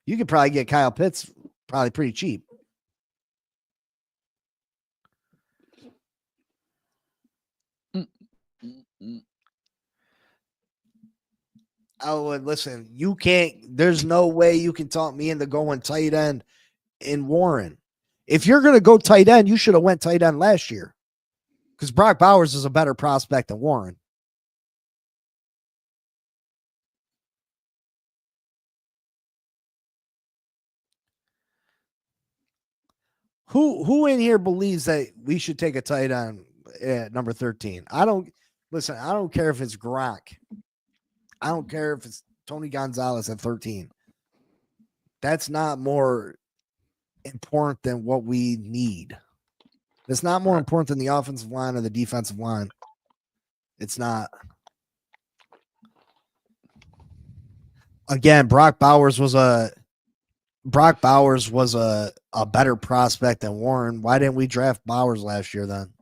You could probably get Kyle Pitts probably pretty cheap. Oh, and listen, you can't. There's no way you can talk me into going tight end in Warren. If you're going to go tight end, you should have went tight end last year because Brock Bowers is a better prospect than Warren. Who in here believes that we should take a tight end at number 13? I don't care if it's Gronk. I don't care if it's Tony Gonzalez at 13. That's not more important than what we need. It's not more important than the offensive line or the defensive line. It's not. Again, Brock Bowers was a better prospect than Warren. Why didn't we draft Bowers last year then?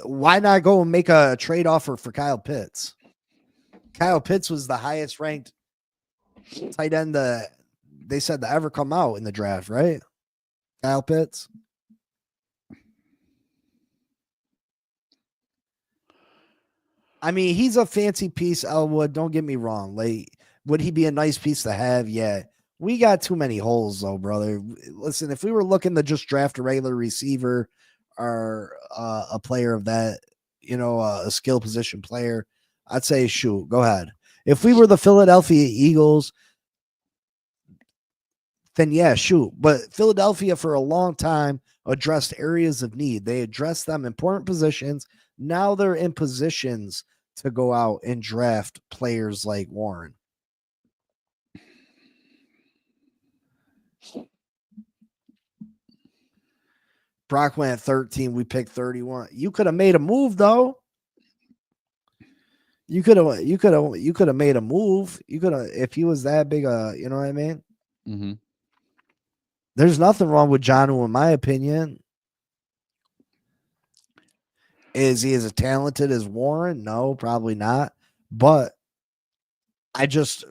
Why not go and make a trade offer for Kyle Pitts? Kyle Pitts was the highest ranked tight end they said to ever come out in the draft, right? Kyle Pitts. I mean, he's a fancy piece, Elwood. Don't get me wrong. Like, would he be a nice piece to have? Yeah. We got too many holes, though, brother. Listen, if we were looking to just draft a regular receiver or a player of that, a skill position player, I'd say, shoot, go ahead. If we were the Philadelphia Eagles, then yeah, shoot. But Philadelphia for a long time addressed areas of need. They addressed them important positions. Now they're in positions to go out and draft players like Warren. Brock went at 13. We picked 31. You could have made a move, though. You could have made a move. You could have, if he was that big, you know what I mean? Mm-hmm. There's nothing wrong with Jonnu, in my opinion. Is he as talented as Warren? No, probably not. But is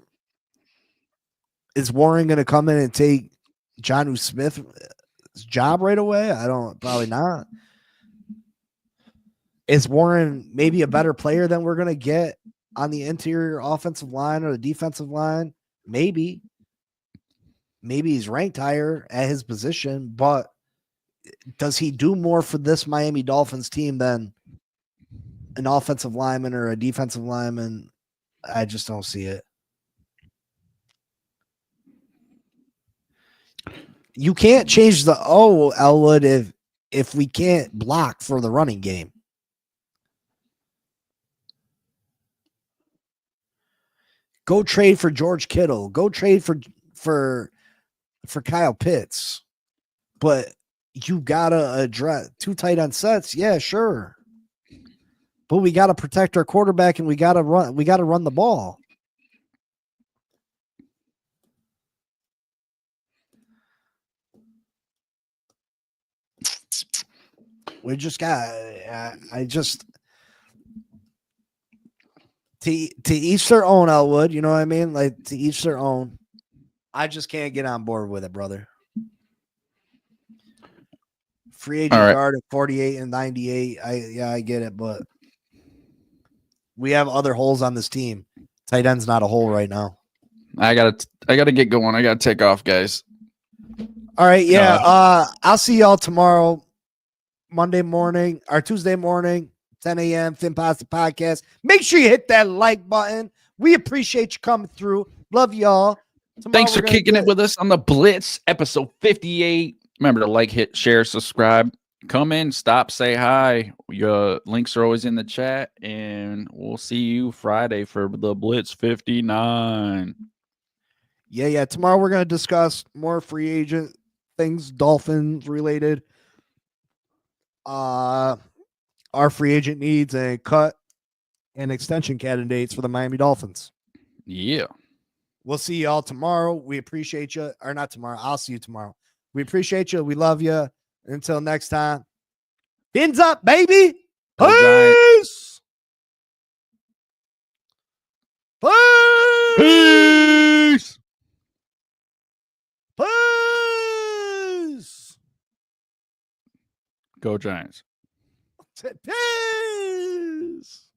Warren going to come in and take Jonnu Smith's job right away? Probably not. Is Warren maybe a better player than we're going to get on the interior offensive line or the defensive line? Maybe. Maybe he's ranked higher at his position, but does he do more for this Miami Dolphins team than an offensive lineman or a defensive lineman? I just don't see it. You can't change the Elwood if we can't block for the running game. Go trade for George Kittle. Go trade for Kyle Pitts. But you gotta address 2 tight end sets. Yeah, sure. But we gotta protect our quarterback and we gotta run the ball. We just got to each their own, Elwood. You know what I mean? Like, to each their own. I just can't get on board with it, brother. Free agent guard at 48 and 98. I get it, but we have other holes on this team. Tight end's not a hole right now. I gotta get going. I gotta take off, guys. All right, yeah. I'll see y'all tomorrow, Monday morning or Tuesday morning, 10 a.m. Fin Pasta Podcast. Make sure you hit that like button. We appreciate you coming through. Love y'all. Thanks for kicking it with us on the Blitz, episode 58. Remember to like, hit, share, subscribe. Come in, stop, say hi. Your links are always in the chat, and we'll see you Friday for the Blitz 59. Yeah. Tomorrow we're going to discuss more free agent things, Dolphins related. Our free agent needs and cut and extension candidates for the Miami Dolphins. Yeah. We'll see y'all tomorrow. We appreciate you. Or not tomorrow. I'll see you tomorrow. We appreciate you. We love you. Until next time. Fins up, baby. Peace. Peace. Peace. Go Giants. Peace.